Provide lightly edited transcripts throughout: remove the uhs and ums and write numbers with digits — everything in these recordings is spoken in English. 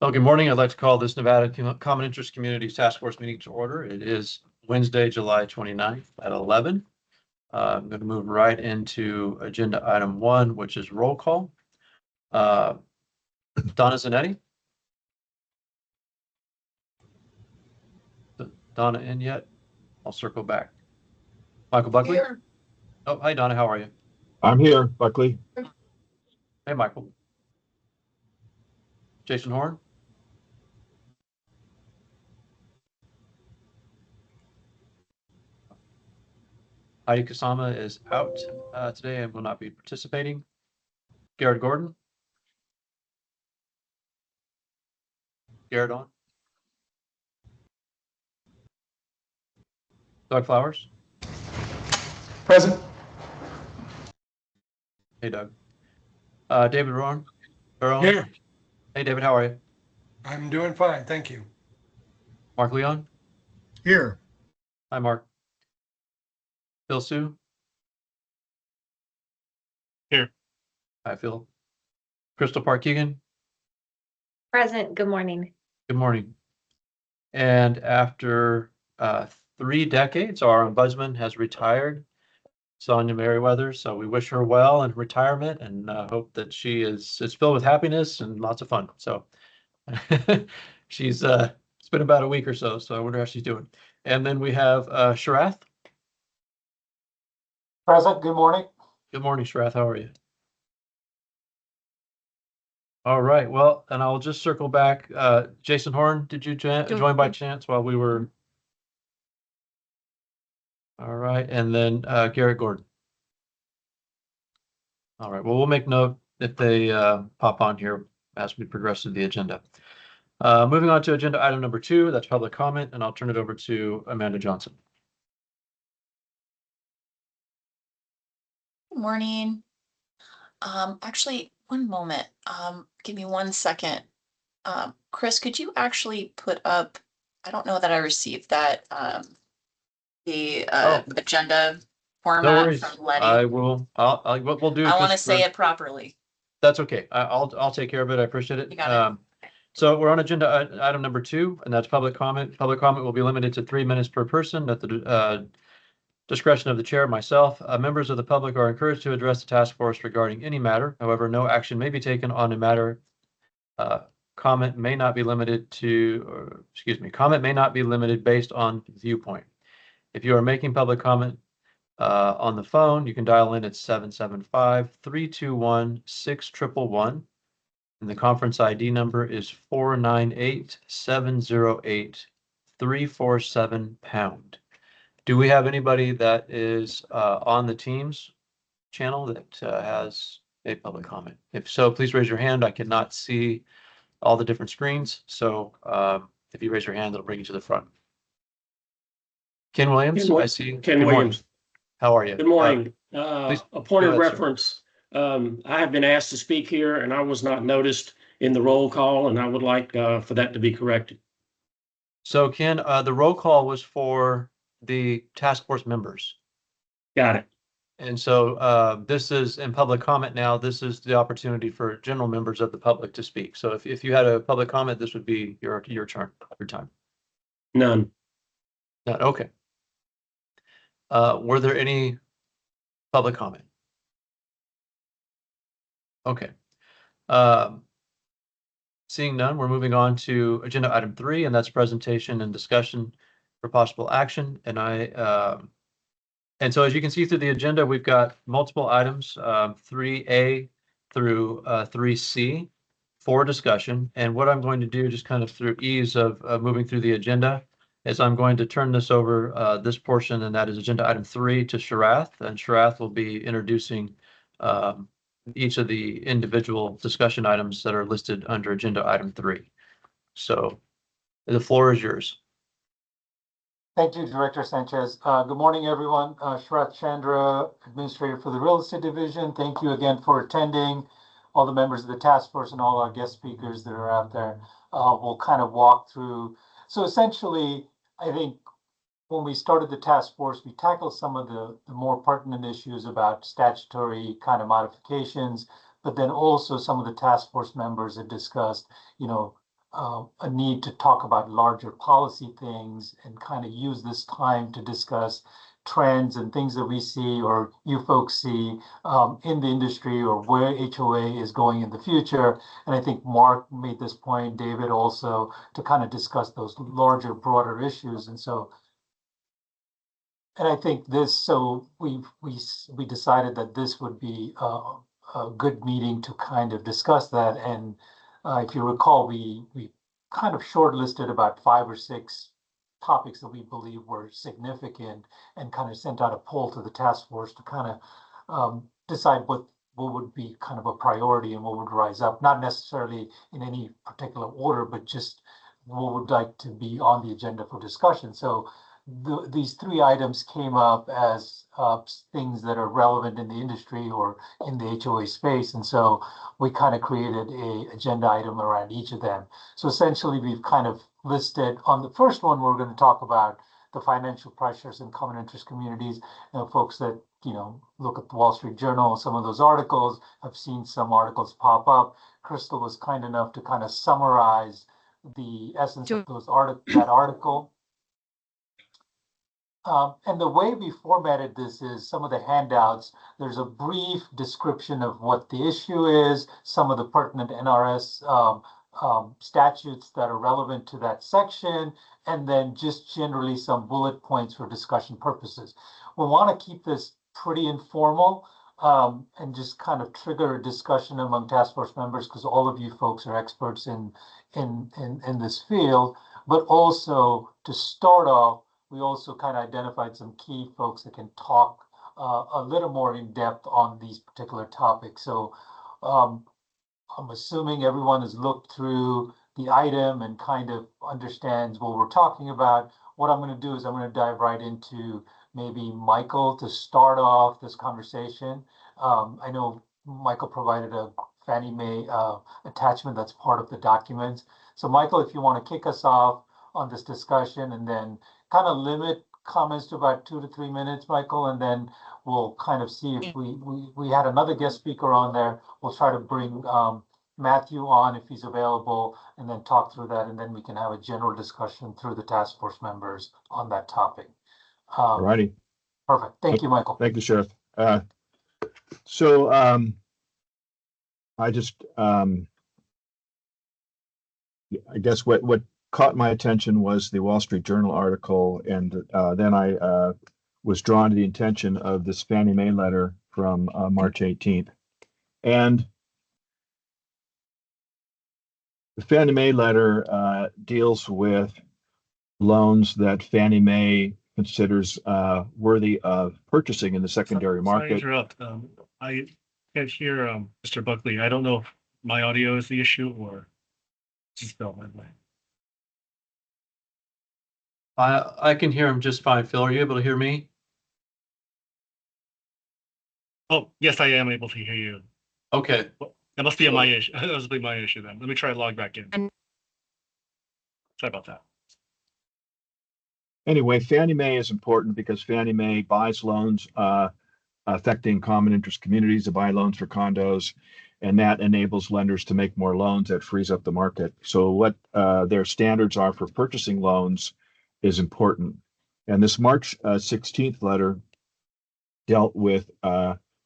Well, good morning. I'd like to call this Nevada Common Interest Communities Task Force meeting to order. It is Wednesday, July 29th at 11. I'm going to move right into agenda item 1, which is roll call. Donna Zanetti? Donna in yet? I'll circle back. Michael Buckley? Here. Oh, hi, Donna. How are you? I'm here, Buckley. Hey, Michael. Jason Horn? Heidi Kasama is out today and will not be participating. Garrett Gordon? Garrett on? Doug Flowers? Present. Hey, Doug. David Rowan? Here. Hey, David, how are you? I'm doing fine, thank you. Mark Leon? Here. Hi, Mark. Phil Sue? Here. Hi, Phil. Crystal Park Keegan? Present. Good morning. Good morning. And after 3 decades, our ombudsman has retired, Sonia Merriweather. So we wish her well in retirement and hope that it's filled with happiness and lots of fun. So it's been about a week or so I wonder how she's doing. And then we have Sharath. Present. Good morning. Good morning, Sharath. How are you? All right. Well, and I'll just circle back. Jason Horn, did you join by chance while we were? All right. And then Garrett Gordon. All right. Well, we'll make note if they pop on here as we progress through the agenda. Moving on to agenda item number 2, that's public comment, and I'll turn it over to Amanda Johnson. Good morning. Actually, one moment. Give me 1 second. Chris, could you actually put up, I don't know that I received that, the agenda format from Letty. I will. What we'll do. I want to say it properly. That's okay. I'll take care of it. I appreciate it. You got it. So we're on agenda item number 2, and that's public comment. Public comment will be limited to 3 minutes per person at the discretion of the chair, myself. Members of the public are encouraged to address the task force regarding any matter. However, no action may be taken on a matter. Comment may not be limited based on viewpoint. If you are making public comment on the phone, you can dial in at 775-321-6111. And the conference ID number is 498-708-347#. Do we have anybody that is on the Teams channel that has a public comment? If so, please raise your hand. I cannot see all the different screens. So if you raise your hand, it'll bring you to the front. Ken Williams, I see. Ken Williams. How are you? Good morning. Please A point go of ahead, sir. reference. I have been asked to speak here and I was not noticed in the roll call, and I would like for that to be corrected. So Ken, the roll call was for the task force members. Got it. And so this is in public comment now. This is the opportunity for general members of the public to speak. So if you had a public comment, this would be your turn, your time. None. None. Okay. Were there any public comment? Okay. Seeing none, we're moving on to agenda item 3, and that's presentation and discussion for possible action. And so as you can see through the agenda, we've got multiple items, 3A through 3C for discussion. And what I'm going to do, just kind of through ease of moving through the agenda, is I'm going to turn this over, this portion, and that is agenda item 3, to Sharath. And Sharath will be introducing each of the individual discussion items that are listed under agenda item 3. So the floor is yours. Thank you, Director Sanchez. Good morning, everyone. Sharath Chandra, Administrator for the Real Estate Division. Thank you again for attending. All the members of the task force and all our guest speakers that are out there. We'll kind of walk through. So essentially, I think when we started the task force, we tackled some of the more pertinent issues about statutory kind of modifications, but then also some of the task force members had discussed, a need to talk about larger policy things and kind of use this time to discuss trends and things that we see or you folks see in the industry or where HOA is going in the future. And I think Mark made this point, David also, to kind of discuss those larger, broader issues. And so, and I think this, so we decided that this would be a good meeting to kind of discuss that. And if you recall, we kind of shortlisted about 5 or 6 topics that we believe were significant and kind of sent out a poll to the task force to kind of decide what would be kind of a priority and what would rise up, not necessarily in any particular order, but just what would like to be on the agenda for discussion. So these 3 items came up as things that are relevant in the industry or in the HOA space. And so we kind of created a agenda item around each of them. So essentially, we've kind of listed on the first one, we're going to talk about the financial pressures in common interest communities. You know, folks that, you know, look at the Wall Street Journal, some of those articles, I've seen some articles pop up. Crystal was kind enough to kind of summarize the essence of that article. And the way we formatted this is some of the handouts, there's a brief description of what the issue is, some of the pertinent NRS statutes that are relevant to that section, and then just generally some bullet points for discussion purposes. We want to keep this pretty informal and just kind of trigger a discussion among task force members because all of you folks are experts in this field, but also to start off, we also kind of identified some key folks that can talk a little more in depth on these particular topics. So I'm assuming everyone has looked through the item and kind of understands what we're talking about. What I'm going to do is I'm going to dive right into maybe Michael to start off this conversation. I know Michael provided a Fannie Mae attachment that's part of the documents. So Michael, if you want to kick us off on this discussion and then kind of limit comments to about 2 to 3 minutes, Michael, and then we'll kind of see if we had another guest speaker on there. We'll try to bring Matthew on if he's available and then talk through that. And then we can have a general discussion through the task force members on that topic. All righty. Perfect. Thank you, Michael. Thank you, Sheriff. So I just, I guess what caught my attention was the Wall Street Journal article, and then I was drawn to the attention of this Fannie Mae letter from March 18th. And the Fannie Mae letter deals with loans that Fannie Mae considers worthy of purchasing in the secondary market. Sorry to interrupt. I can't hear Mr. Buckley. I don't know if my audio is the issue or just felt my way. I can hear him just fine. Phil, are you able to hear me? Oh, yes, I am able to hear you. Okay. That must be my issue. That must be my issue then. Let me try to log back in. Sorry about that. Anyway, Fannie Mae is important because Fannie Mae buys loans affecting common interest communities to buy loans for condos, and that enables lenders to make more loans. That frees up the market. So what their standards are for purchasing loans is important. And this March 16th letter dealt with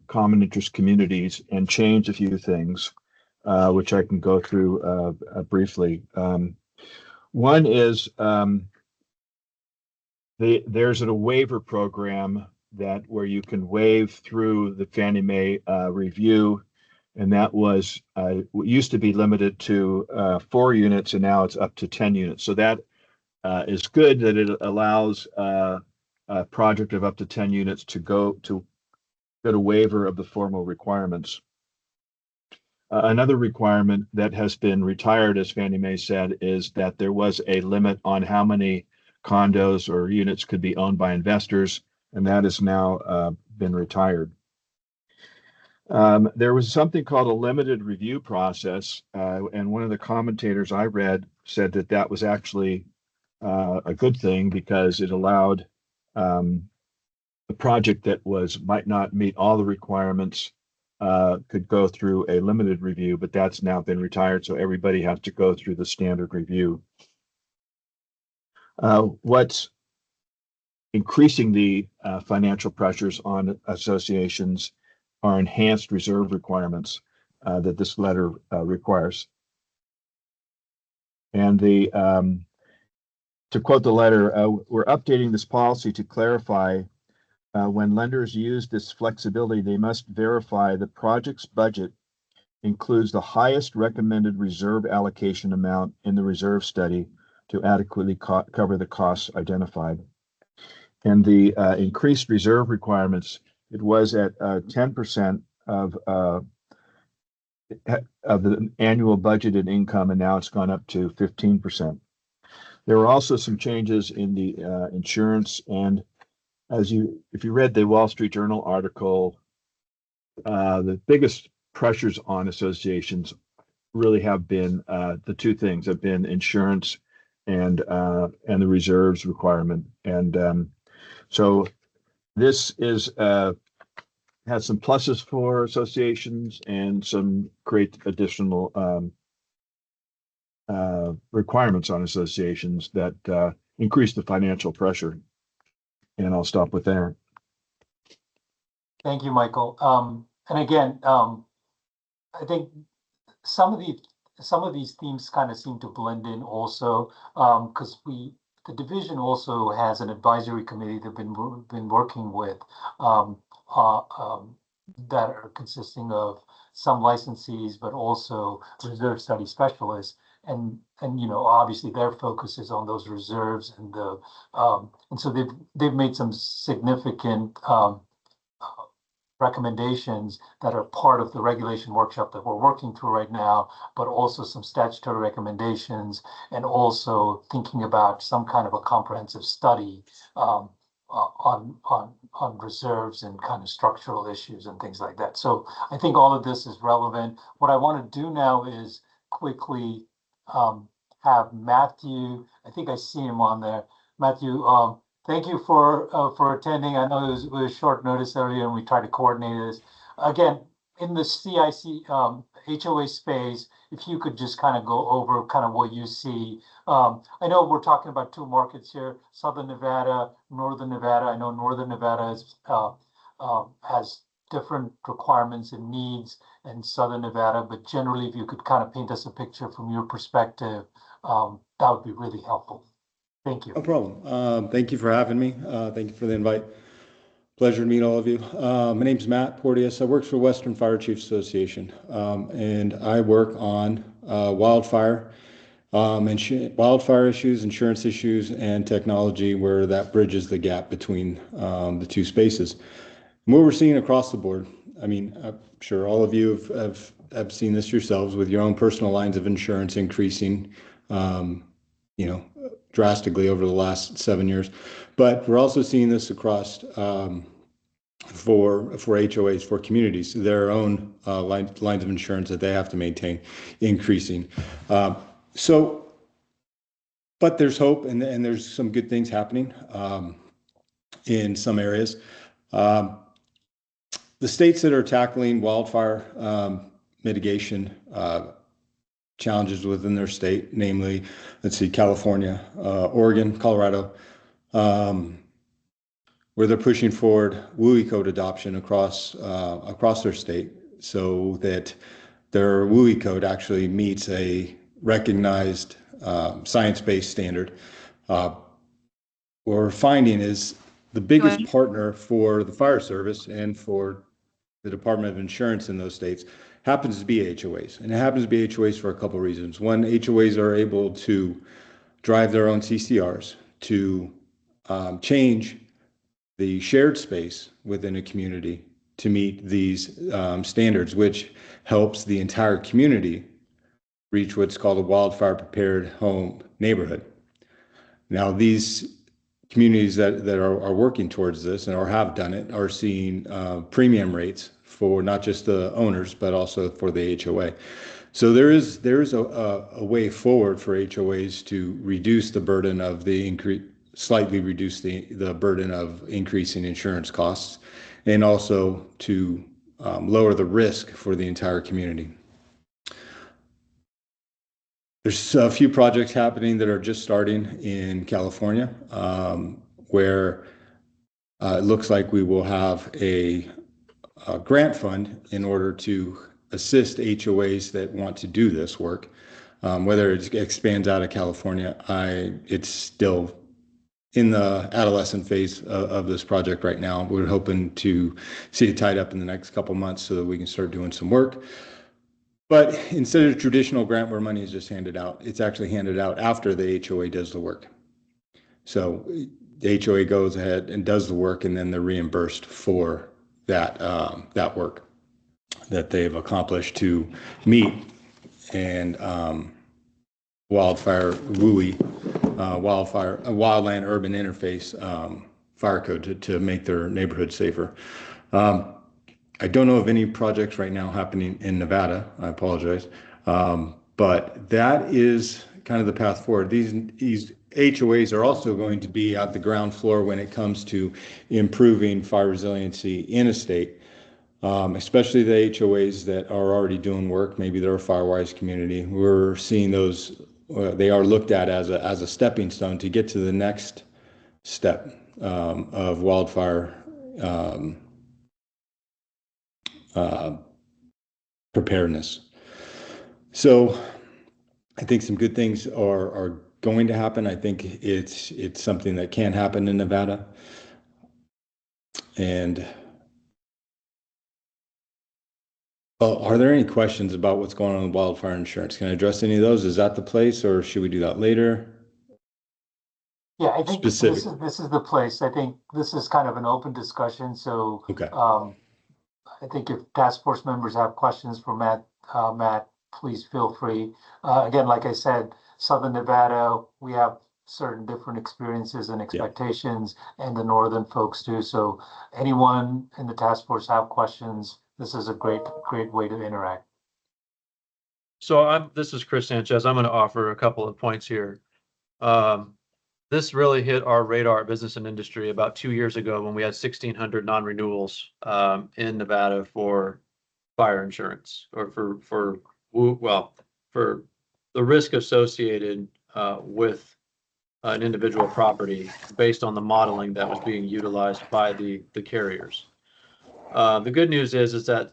common interest communities and changed a few things, which I can go through briefly. One is there's a waiver program where you can waive through the Fannie Mae review, and that was used to be limited to 4 units, and now it's up to 10 units. So that is good that it allows a project of up to 10 units to get a waiver of the formal requirements. Another requirement that has been retired, as Fannie Mae said, is that there was a limit on how many condos or units could be owned by investors, and that has now been retired. There was something called a limited review process, and one of the commentators I read said that that was actually a good thing because it allowed a project that might not meet all the requirements could go through a limited review, but that's now been retired, so everybody has to go through the standard review. What's increasing the financial pressures on associations are enhanced reserve requirements that this letter requires. And to quote the letter, we're updating this policy to clarify when lenders use this flexibility, they must verify the project's budget includes the highest recommended reserve allocation amount in the reserve study to adequately cover the costs identified. And the increased reserve requirements, it was at 10% of the annual budgeted income, and now it's gone up to 15%. There were also some changes in the insurance, and if you read the Wall Street Journal article, the biggest pressures on associations really have been the two things have been insurance and the reserves requirement. And so this is has some pluses for associations and some great additional requirements on associations that increase the financial pressure. And I'll stop with there. Thank you, Michael. And again, I think some of these themes kind of seem to blend in also, because the division also has an advisory committee that been working with that are consisting of some licensees, but also reserve study specialists. And obviously their focus is on those reserves, and so they've made some significant recommendations that are part of the regulation workshop that we're working through right now, but also some statutory recommendations, and also thinking about some kind of a comprehensive study on reserves and kind of structural issues and things like that. So I think all of this is relevant. What I want to do now is quickly have Matthew. I think I see him on there. Matthew, thank you for attending. I know it was short notice earlier, and we tried to coordinate this. Again, in the CIC HOA space, if you could just kind of go over kind of what you see. I know we're talking about two markets here: Southern Nevada, Northern Nevada. I know Northern Nevada has different requirements and needs in Southern Nevada, but generally, if you could kind of paint us a picture from your perspective, that would be really helpful. Thank you. No problem. Thank you for having me. Thank you for the invite. Pleasure to meet all of you. My name's Matt Porteous. I work for Western Fire Chiefs Association, and I work on wildfire issues, insurance issues, and technology, where that bridges the gap between the two spaces. And what we're seeing across the board, I mean, I'm sure all of you have seen this yourselves with your own personal lines of insurance increasing, drastically over the last 7 years. But we're also seeing this across for HOAs, for communities, their own lines of insurance that they have to maintain increasing. But there's hope, and there's some good things happening in some areas. The states that are tackling wildfire mitigation challenges within their state, namely, let's see, California, Oregon, Colorado, where they're pushing forward WUI code adoption across their state, so that their WUI code actually meets a recognized science-based standard. What we're finding is the biggest partner for the fire service and for the Department of Insurance in those states happens to be HOAs, and it happens to be HOAs for a couple of reasons. One, HOAs are able to drive their own CCRs to change the shared space within a community to meet these standards, which helps the entire community reach what's called a wildfire prepared home neighborhood. Now, these communities that are working towards this or have done it are seeing premium rates for not just the owners, but also for the HOA. So there is a way forward for HOAs to reduce the burden of slightly reduce the burden of increasing insurance costs, and also to lower the risk for the entire community. There's a few projects happening that are just starting in California, where it looks like we will have a grant fund in order to assist HOAs that want to do this work. Whether it expands out of California, it's still in the adolescent phase of this project right now. We're hoping to see it tied up in the next couple months so that we can start doing some work. But instead of traditional grant where money is just handed out, it's actually handed out after the HOA does the work. So the HOA goes ahead and does the work, and then they're reimbursed for that work that they've accomplished to meet and wildland urban interface fire code to make their neighborhood safer. I don't know of any projects right now happening in Nevada. I apologize. But that is kind of the path forward. These HOAs are also going to be at the ground floor when it comes to improving fire resiliency in a state, especially the HOAs that are already doing work. Maybe they're a Firewise community. We're seeing those, they are looked at as a stepping stone to get to the next step of wildfire preparedness. So I think some good things are going to happen. I think it's something that can happen in Nevada. And are there any questions about what's going on with wildfire insurance? Can I address any of those? Is that the place, or should we do that later? Yeah, I think this is the place. I think this is kind of an open discussion. So Okay. I think if task force members have questions for Matt, please feel free. Again, like I said, Southern Nevada, we have certain different experiences and expectations, and the northern folks do. So anyone in the task force have questions, this is a great way to interact. So this is Chris Sanchez. I'm going to offer a couple of points here. This really hit our radar, business and industry, about 2 years ago when we had 1,600 non-renewals in Nevada for fire insurance, or for the risk associated with an individual property based on the modeling that was being utilized by the carriers. The good news is that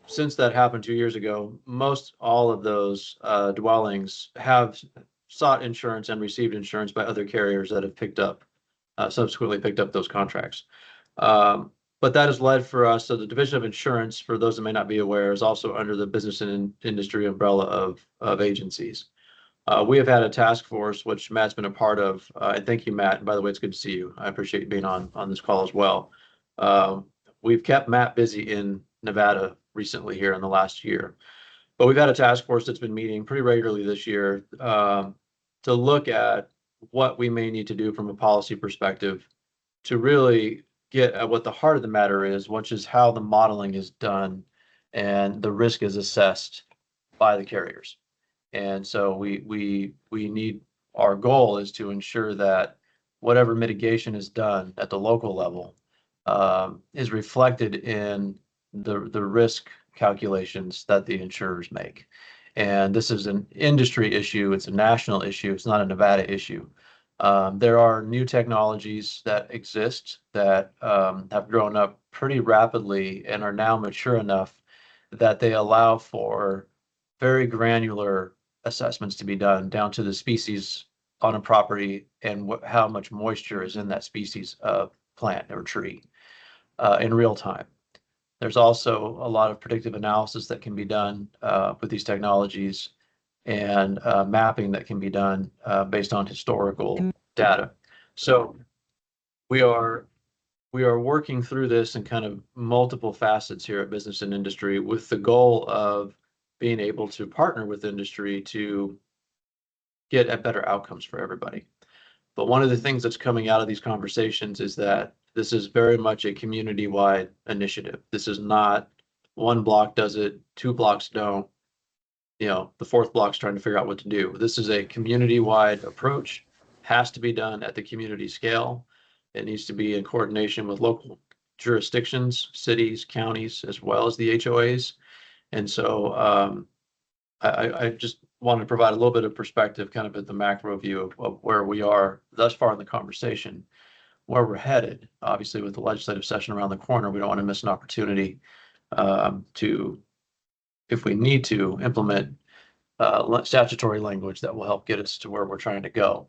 since that happened 2 years ago, most all of those dwellings have sought insurance and received insurance by other carriers that have subsequently picked up those contracts. But that has led for us, so the Division of Insurance, for those that may not be aware, is also under the business and industry umbrella of agencies. We have had a task force, which Matt's been a part of. And thank you, Matt. And by the way, it's good to see you. I appreciate you being on this call as well. We've kept Matt busy in Nevada recently here in the last year. But we've had a task force that's been meeting pretty regularly this year to look at what we may need to do from a policy perspective to really get at what the heart of the matter is, which is how the modeling is done and the risk is assessed by the carriers. And so we need, our goal is to ensure that whatever mitigation is done at the local level is reflected in the risk calculations that the insurers make. And this is an industry issue. It's a national issue. It's not a Nevada issue. There are new technologies that exist that have grown up pretty rapidly and are now mature enough that they allow for very granular assessments to be done down to the species on a property and how much moisture is in that species of plant or tree in real time. There's also a lot of predictive analysis that can be done with these technologies, and mapping that can be done based on historical data. So we are working through this in kind of multiple facets here at Business and Industry, with the goal of being able to partner with industry to get at better outcomes for everybody. But one of the things that's coming out of these conversations is that this is very much a community-wide initiative. This is not one block does it, 2 blocks don't, the 4th block's trying to figure out what to do. This is a community-wide approach, has to be done at the community scale. It needs to be in coordination with local jurisdictions, cities, counties, as well as the HOAs. And so I just wanted to provide a little bit of perspective, kind of at the macro view of where we are thus far in the conversation, where we're headed. Obviously, with the legislative session around the corner, we don't want to miss an opportunity to, if we need to, implement statutory language that will help get us to where we're trying to go.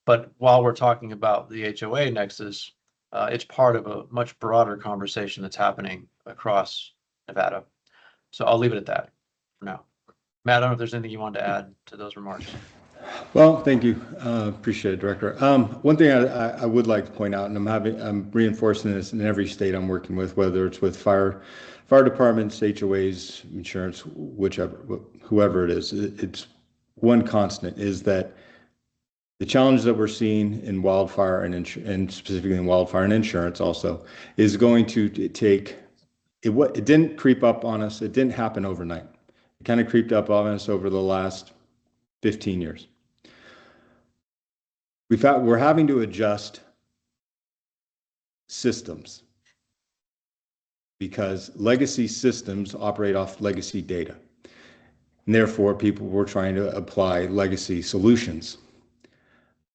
But while we're talking about the HOA nexus, it's part of a much broader conversation that's happening across Nevada. So I'll leave it at that for now. Matt, I don't know if there's anything you wanted to add to those remarks. Well, thank you. Appreciate it, Director. One thing I would like to point out, and I'm reinforcing this in every state I'm working with, whether it's with fire departments, HOAs, insurance, whoever it is, it's one constant is that the challenge that we're seeing in wildfire and specifically in wildfire and insurance also is going to take it. It didn't creep up on us. It didn't happen overnight. It kind of creeped up on us over the last 15 years. We're having to adjust systems because legacy systems operate off legacy data. And therefore, people were trying to apply legacy solutions.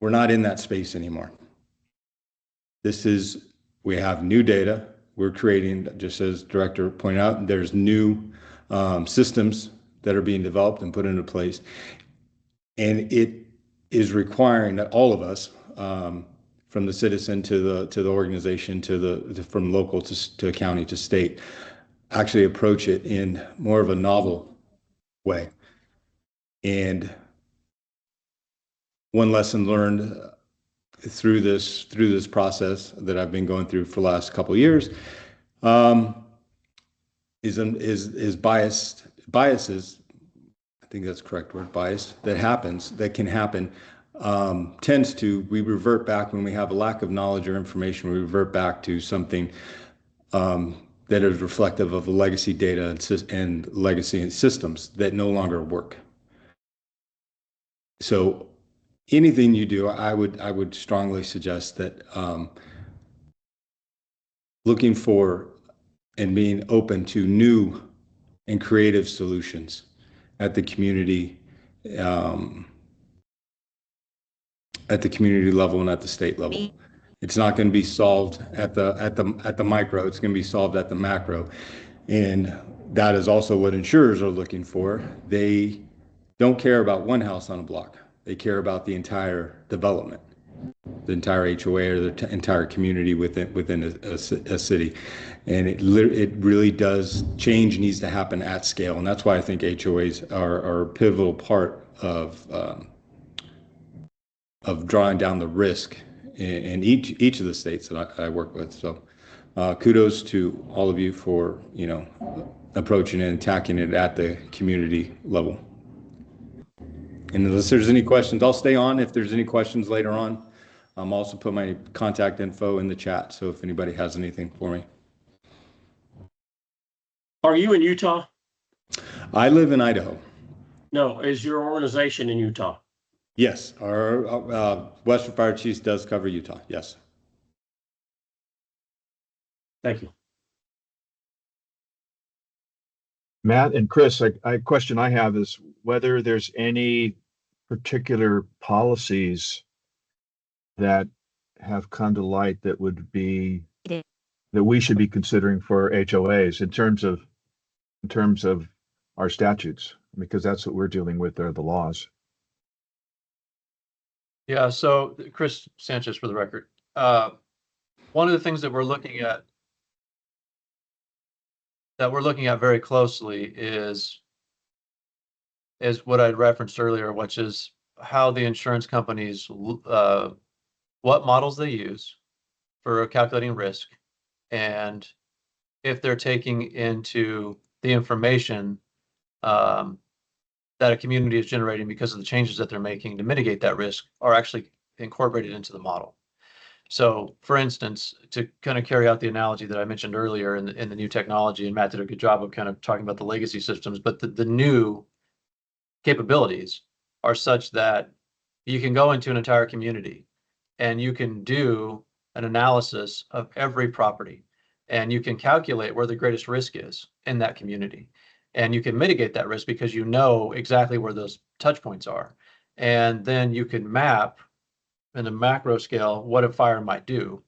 We're not in that space anymore. We have new data. We're creating, just as Director pointed out, there's new systems that are being developed and put into place. And it is requiring that all of us, from the citizen to the organization from local to county to state, actually approach it in more of a novel way. And one lesson learned through this process that I've been going through for the last couple of years is biases. I think that's the correct word, bias, that can happen, we revert back when we have a lack of knowledge or information, we revert back to something that is reflective of the legacy data and legacy and systems that no longer work. So anything you do, I would strongly suggest that looking for and being open to new and creative solutions at the community level and at the state level. It's not going to be solved at the micro. It's going to be solved at the macro, and that is also what insurers are looking for. They don't care about one house on a block. They care about the entire development, the entire HOA or the entire community within a city. And it really does change, needs to happen at scale. And that's why I think HOAs are a pivotal part of drawing down the risk in each of the states that I work with. So kudos to all of you for, approaching it and attacking it at the community level. And unless there's any questions, I'll stay on if there's any questions later on. I'm also put my contact info in the chat, so if anybody has anything for me. Are you in Utah? I live in Idaho. No, is your organization in Utah? Yes, our Western Fire Chiefs does cover Utah, yes. Thank you. Matt and Chris, a question I have is whether there's any particular policies that have come to light that would be that we should be considering for HOAs in terms of our statutes, because that's what we're dealing with, are the laws. Yeah, so Chris Sanchez for the record. One of the things that we're looking at very closely is what I referenced earlier, which is how the insurance companies, what models they use for calculating risk, and if they're taking into the information that a community is generating because of the changes that they're making to mitigate that risk are actually incorporated into the model. So, for instance, to kind of carry out the analogy that I mentioned earlier in the new technology, and Matt did a good job of kind of talking about the legacy systems, but the new capabilities are such that you can go into an entire community and you can do an analysis of every property. And you can calculate where the greatest risk is in that community. And you can mitigate that risk because you know exactly where those touch points are. And then you can map in a macro scale what a fire might do.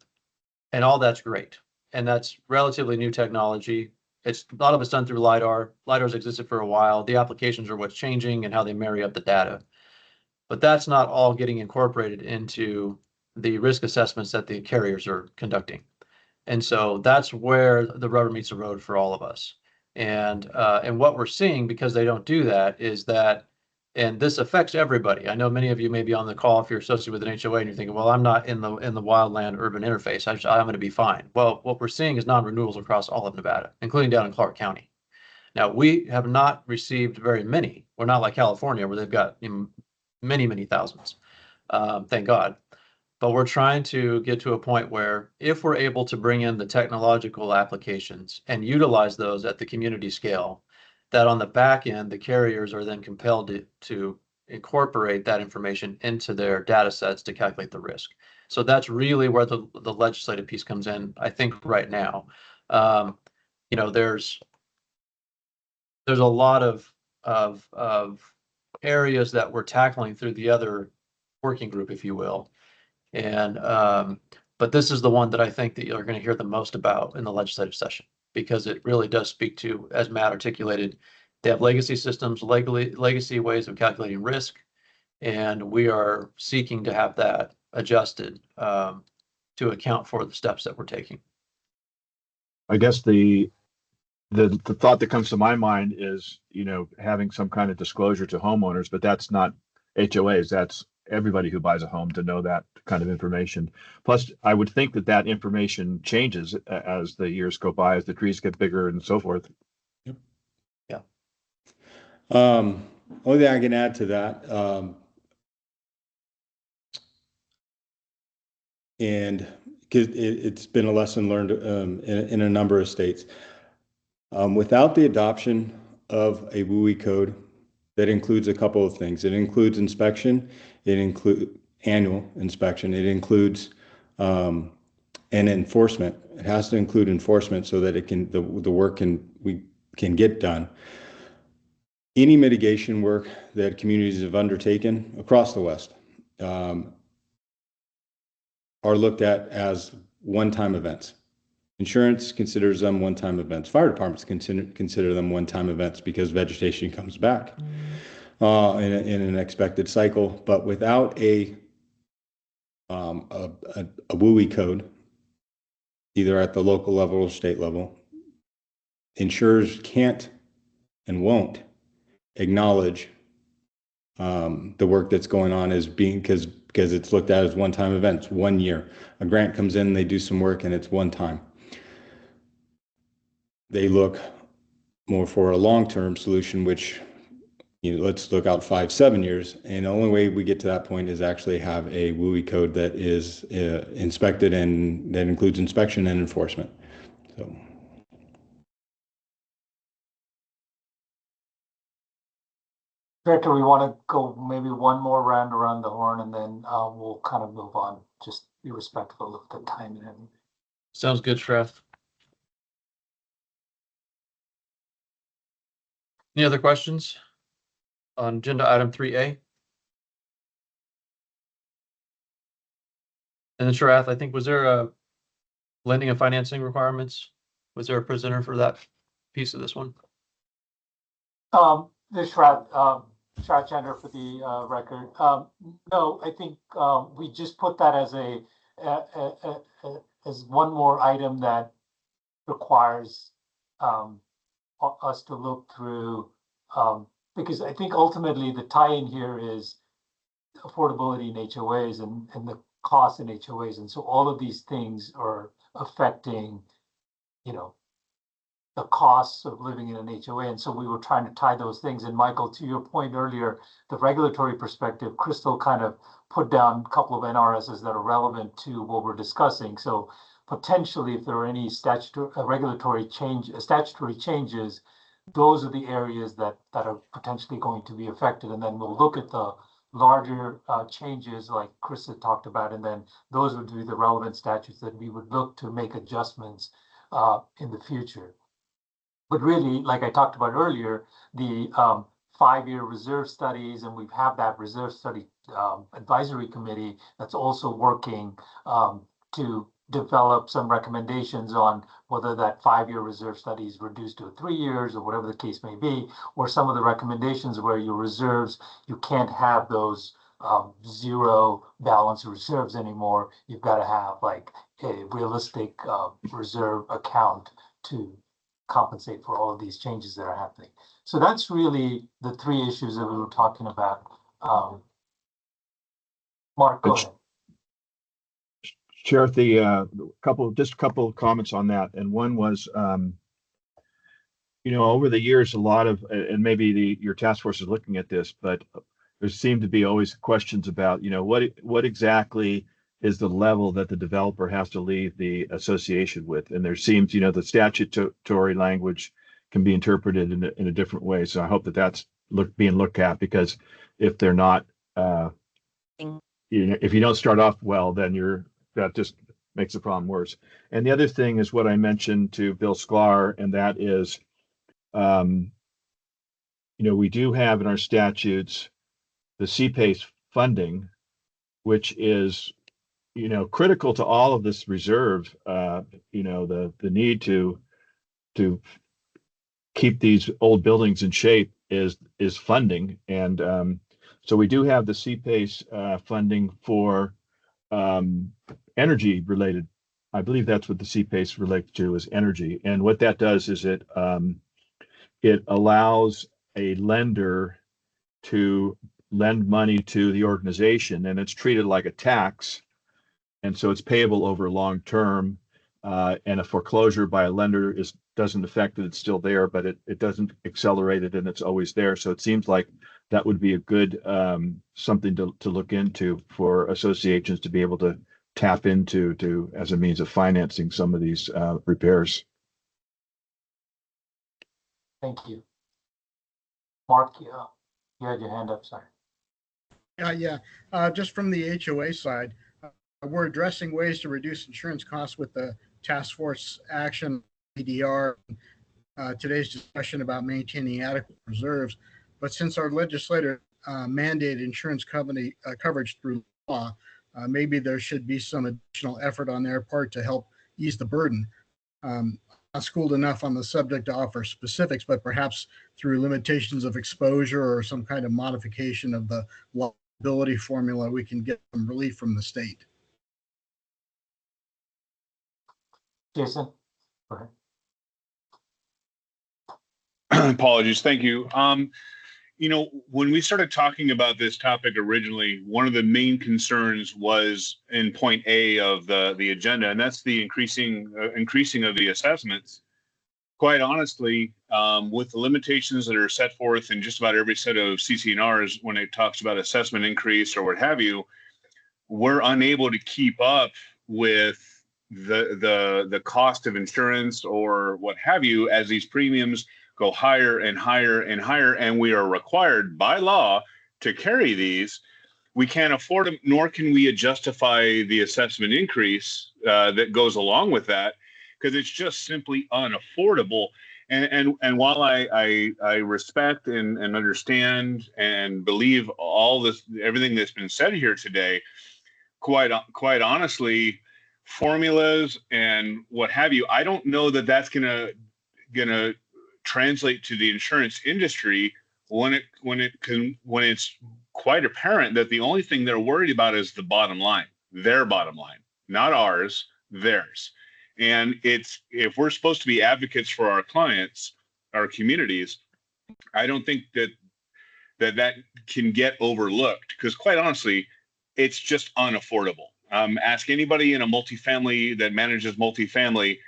And all that's great. And that's relatively new technology. It's a lot of it's done through LiDAR. LiDAR's existed for a while. The applications are what's changing and how they marry up the data. But that's not all getting incorporated into the risk assessments that the carriers are conducting. And so that's where the rubber meets the road for all of us. And what we're seeing, because they don't do that, is that, and this affects everybody. I know many of you may be on the call if you're associated with an HOA and you're thinking, well, I'm not in the wildland urban interface. I'm going to be fine. Well, what we're seeing is non-renewals across all of Nevada, including down in Clark County. Now, we have not received very many. We're not like California where they've got many, many thousands. Thank God. But we're trying to get to a point where if we're able to bring in the technological applications and utilize those at the community scale, that on the back end, the carriers are then compelled to incorporate that information into their data sets to calculate the risk. So that's really where the legislative piece comes in, I think, right now. There's a lot of areas that we're tackling through the other working group, if you will. And but this is the one that I think that you're going to hear the most about in the legislative session, because it really does speak to, as Matt articulated, they have legacy systems, legacy ways of calculating risk, and we are seeking to have that adjusted to account for the steps that we're taking. I guess the thought that comes to my mind is, having some kind of disclosure to homeowners, but that's not HOAs. That's everybody who buys a home to know that kind of information. Plus, I would think that information changes as the years go by, as the trees get bigger and so forth. Yep. Yeah. Only thing I can add to that, and because it's been a lesson learned in a number of states. Without the adoption of a WUI code, that includes a couple of things. It includes inspection. It includes annual inspection. It includes and enforcement. It has to include enforcement so that the work can get done. Any mitigation work that communities have undertaken across the West are looked at as one-time events. Insurance considers them one-time events. Fire departments consider them one-time events because vegetation comes back in an expected cycle. But without a WUI code, either at the local level or state level, insurers can't and won't acknowledge the work that's going on as being because it's looked at as one-time events. 1 year, a grant comes in, they do some work, and it's one time. They look more for a long-term solution, which, let's look out 5-7 years. And the only way we get to that point is actually have a WUI code that is inspected and that includes inspection and enforcement. So. Director, we want to go maybe one more round around the horn and then we'll kind of move on, just be respectful of the time and everything. Sounds good, Shreff. Any other questions on agenda item 3A? And then Sharath, I think, was there a lending and financing requirements? Was there a presenter for that piece of this one? This Shrat Chandra for the record. No, I think we just put that as as one more item that requires us to look through, because I think ultimately the tie-in here is affordability in HOAs and the cost in HOAs. And so all of these things are affecting, the costs of living in an HOA. And so we were trying to tie those things. And Michael, to your point earlier, the regulatory perspective, Crystal kind of put down a couple of NRSs that are relevant to what we're discussing. So potentially, if there are any statutory changes, those are the areas that are potentially going to be affected. And then we'll look at the larger changes like Chris had talked about, and then those would be the relevant statutes that we would look to make adjustments in the future. But really, like I talked about earlier, the 5-year reserve studies, and we have that reserve study advisory committee that's also working to develop some recommendations on whether that 5-year reserve study is reduced to 3 years or whatever the case may be, or some of the recommendations where your reserves, you can't have those zero balance reserves anymore. You've got to have like a realistic reserve account to compensate for all of these changes that are happening. So that's really the 3 issues that we were talking about. Mark, go ahead. Sheriff, the just a couple of comments on that. And one was, over the years, a lot of, and maybe your task force is looking at this, but there seem to be always questions about, what exactly is the level that the developer has to leave the association with. And there seems, the statutory language can be interpreted in a different way. So I hope that that's being looked at, because if they're not, if you don't start off well, then that just makes the problem worse. And the other thing is what I mentioned to Bill Sklar, and that is, we do have in our statutes the CPACE funding, which is, critical to all of this reserve, the need to keep these old buildings in shape is funding. And so we do have the CPACE funding for energy related. I believe that's what the CPACE relates to, is energy. And what that does is it allows a lender to lend money to the organization, and it's treated like a tax. And so it's payable over long term. And a foreclosure by a lender doesn't affect it. It's still there, but it doesn't accelerate it, and it's always there. So it seems like that would be a good something to look into for associations to be able to tap into as a means of financing some of these repairs. Thank you. Mark, you had your hand up, sorry. Just from the HOA side, we're addressing ways to reduce insurance costs with the task force action, EDR, today's discussion about maintaining adequate reserves. But since our legislator mandated insurance coverage through law, maybe there should be some additional effort on their part to help ease the burden. Not schooled enough on the subject to offer specifics, but perhaps through limitations of exposure or some kind of modification of the liability formula, we can get some relief from the state. Jason, go ahead. Apologies. Thank you. When we started talking about this topic originally, one of the main concerns was in point A of the agenda, and that's the increasing of the assessments. Quite honestly, with the limitations that are set forth in just about every set of CC&Rs, when it talks about assessment increase or what have you, we're unable to keep up with the cost of insurance or what have you, as these premiums go higher and higher and higher, and we are required by law to carry these. We can't afford them, nor can we justify the assessment increase that goes along with that, because it's just simply unaffordable. And while I respect and understand and believe everything that's been said here today, quite honestly, formulas and what have you, I don't know that that's gonna translate to the insurance industry when it's quite apparent that the only thing they're worried about is the bottom line, their bottom line, not ours, theirs. And if we're supposed to be advocates for our clients, our communities, I don't think that can get overlooked, because quite honestly, it's just unaffordable. Ask anybody in a multifamily that manages multifamily.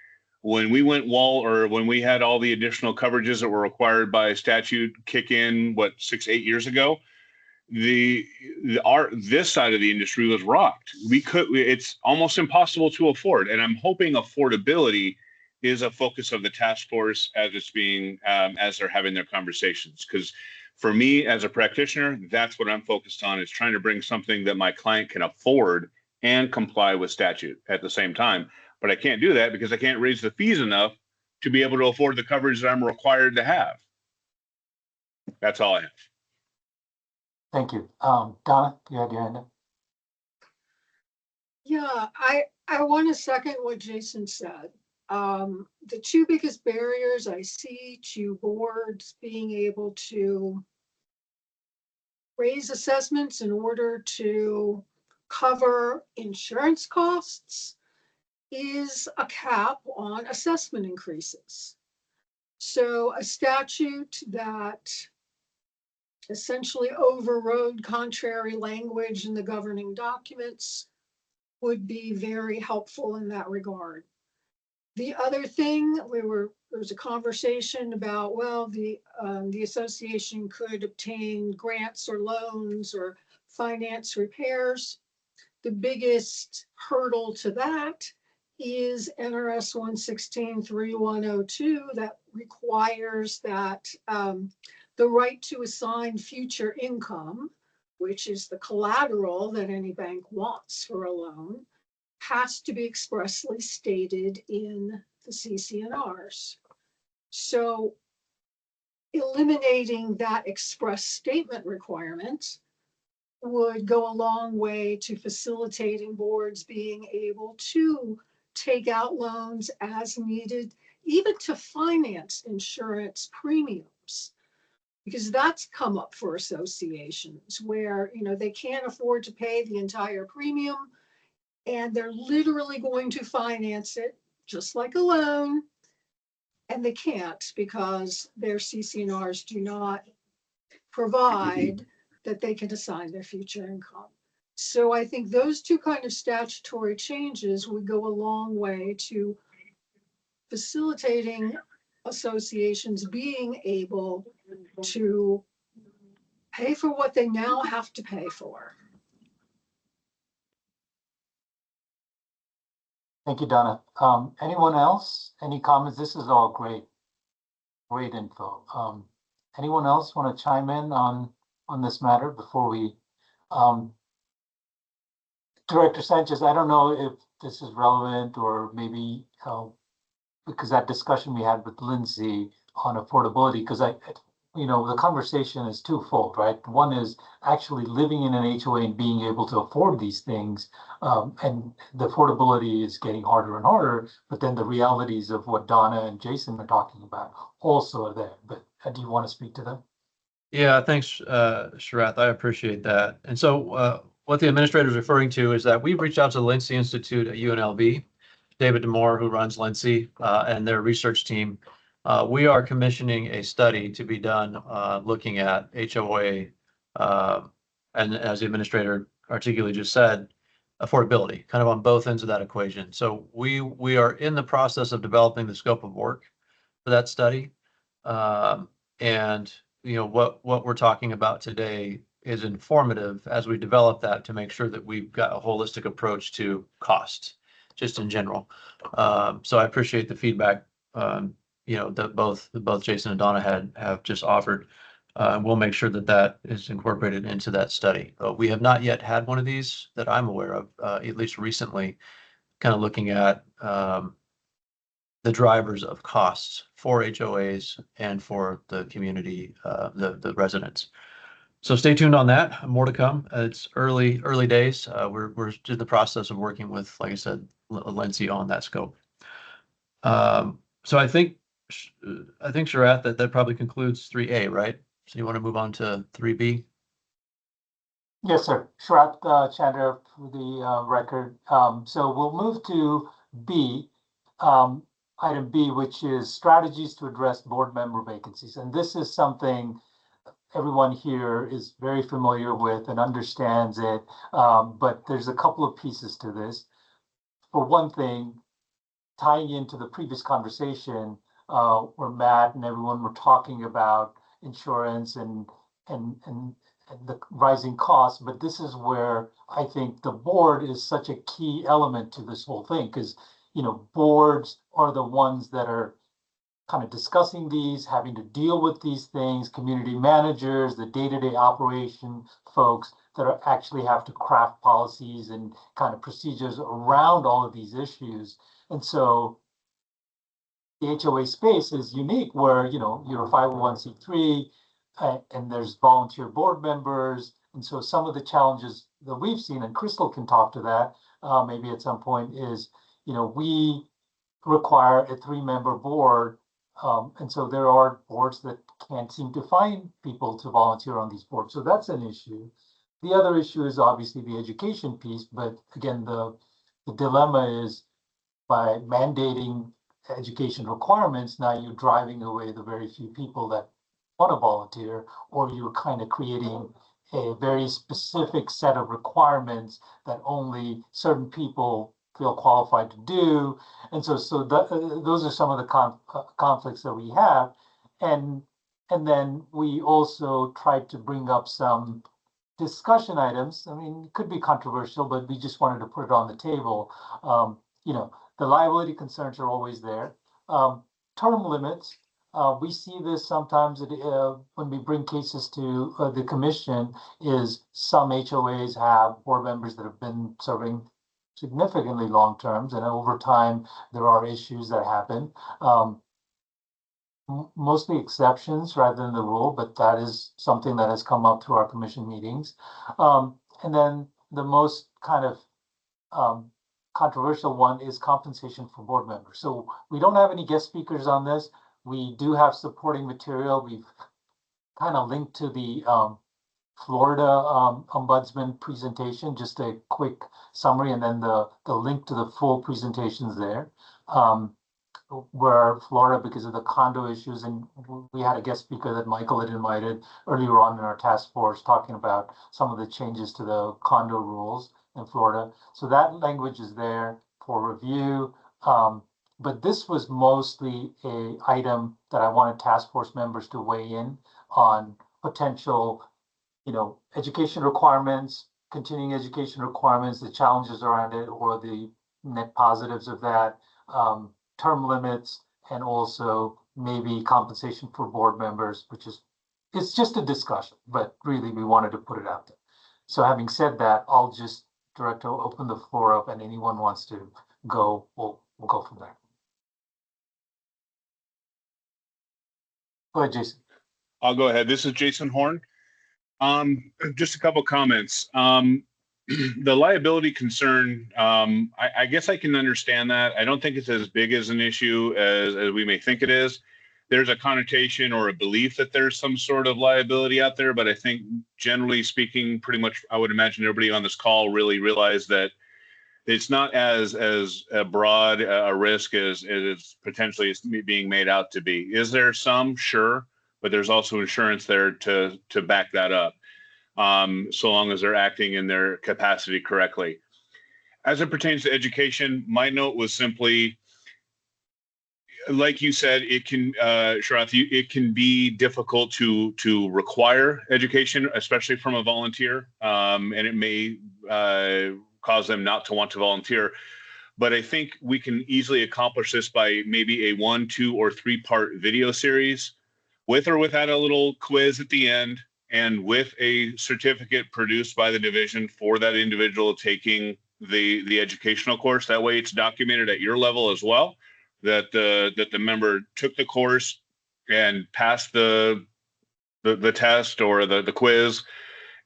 When we went when we had all the additional coverages that were required by statute kick in, 6-8 years ago, this side of the industry was rocked. It's almost impossible to afford, and I'm hoping affordability is a focus of the task force as it's being as they're having their conversations, because For me as a practitioner, that's what I'm focused on, is trying to bring something that my client can afford and comply with statute at the same time. But I can't do that because I can't raise the fees enough to be able to afford the coverage that I'm required to have. That's all I have. Thank you. Donna, you had your hand up. Yeah, I want to second what Jason said. The two biggest barriers I see to boards being able to raise assessments in order to cover insurance costs is a cap on assessment increases. So a statute that essentially overrode contrary language in the governing documents would be very helpful in that regard. The other thing, there was a conversation about, well, the association could obtain grants or loans or finance repairs. The biggest hurdle to that is NRS 116.3102 that requires that the right to assign future income, which is the collateral that any bank wants for a loan, has to be expressly stated in the CC&Rs. So eliminating that express statement requirement would go a long way to facilitating boards being able to take out loans as needed, even to finance insurance premiums. Because that's come up for associations where, you know, they can't afford to pay the entire premium and they're literally going to finance it just like a loan. And they can't because their CC&Rs do not provide that they can assign their future income. So I think those two kind of statutory changes would go a long way to facilitating associations being able to pay for what they now have to pay for. Thank you, Donna. Anyone else? Any comments? This is all great info. Anyone else want to chime in on this matter before we, Director Sanchez, I don't know if this is relevant or maybe because that discussion we had with Lindsay on affordability, because the conversation is twofold, right? One is actually living in an HOA and being able to afford these things, and the affordability is getting harder and harder, but then the realities of what Donna and Jason are talking about also are there. But do you want to speak to that? Yeah, thanks, Sharath. I appreciate that. And so what the administrator is referring to is that we've reached out to the Lindsay Institute at UNLV, David Demore, who runs Lindsay, and their research team. We are commissioning a study to be done looking at HOA, and as the administrator articulately just said, affordability, kind of on both ends of that equation. So we are in the process of developing the scope of work for that study. And what we're talking about today is informative as we develop that to make sure that we've got a holistic approach to cost, just in general. So I appreciate the feedback, that both Jason and Donna have just offered. We'll make sure that is incorporated into that study. We have not yet had one of these that I'm aware of, at least recently, kind of looking at the drivers of costs for HOAs and for the community, the residents. So stay tuned on that. More to come. It's early days. We're in the process of working with, like I said, Lindsay on that scope. So I think Sharath, that probably concludes 3A, right? So you want to move on to 3B? Yes, sir. Sharath Chandra for the record. So we'll move to B. Item B, which is strategies to address board member vacancies. And this is something everyone here is very familiar with and understands it. But there's a couple of pieces to this. For one thing, tying into the previous conversation where Matt and everyone were talking about insurance and the rising costs, but this is where I think the board is such a key element to this whole thing, because boards are the ones that are kind of discussing these, having to deal with these things, community managers, the day-to-day operation folks that are actually have to craft policies and kind of procedures around all of these issues. And so the HOA space is unique where, you know, you're a 501c3 and there's volunteer board members. And so some of the challenges that we've seen, and Crystal can talk to that maybe at some point, is, you know, we require a 3-member board. And so there are boards that can't seem to find people to volunteer on these boards. So that's an issue. The other issue is obviously the education piece. But again, the dilemma is by mandating education requirements, now you're driving away the very few people that want to volunteer, or you're kind of creating a very specific set of requirements that only certain people feel qualified to do. And so those are some of the conflicts that we have. And then we also tried to bring up some discussion items. I mean, it could be controversial, but we just wanted to put it on the table. You know, the liability concerns are always there. Term limits, we see this sometimes when we bring cases to the commission, is some HOAs have board members that have been serving significantly long terms, and over time there are issues that happen. Mostly exceptions rather than the rule, but that is something that has come up through our commission meetings. And then the most kind of controversial one is compensation for board members. So we don't have any guest speakers on this. We do have supporting material. We've kind of linked to the Florida Ombudsman presentation, just a quick summary, and then the link to the full presentations there. Where Florida, because of the condo issues, and we had a guest speaker that Michael had invited earlier on in our task force talking about some of the changes to the condo rules in Florida. So that language is there for review. But this was mostly an item that I wanted task force members to weigh in on potential, you know, education requirements, continuing education requirements, the challenges around it, or the net positives of that. Term limits, and also maybe compensation for board members, which is, it's just a discussion, but really we wanted to put it out there. So having said that, I'll just open the floor up, and anyone wants to go, we'll go from there. Go ahead, Jason. I'll go ahead. This is Jason Horn. Just a couple comments. The liability concern, I guess I can understand that. I don't think it's as big as an issue as we may think it is. There's a connotation or a belief that there's some sort of liability out there, but I think generally speaking, pretty much, I would imagine everybody on this call really realize that it's not as broad a risk as it's potentially being made out to be. Is there some? Sure, but there's also insurance there to back that up. So long as they're acting in their capacity correctly. As it pertains to education, my note was simply, like you said, it can, Sharath, it can be difficult to require education, especially from a volunteer, and it may cause them not to want to volunteer. But I think we can easily accomplish this by maybe a 1, 2, or 3-part video series, with or without a little quiz at the end, and with a certificate produced by the division for that individual taking the educational course. That way it's documented at your level as well, that the member took the course and passed the test or the quiz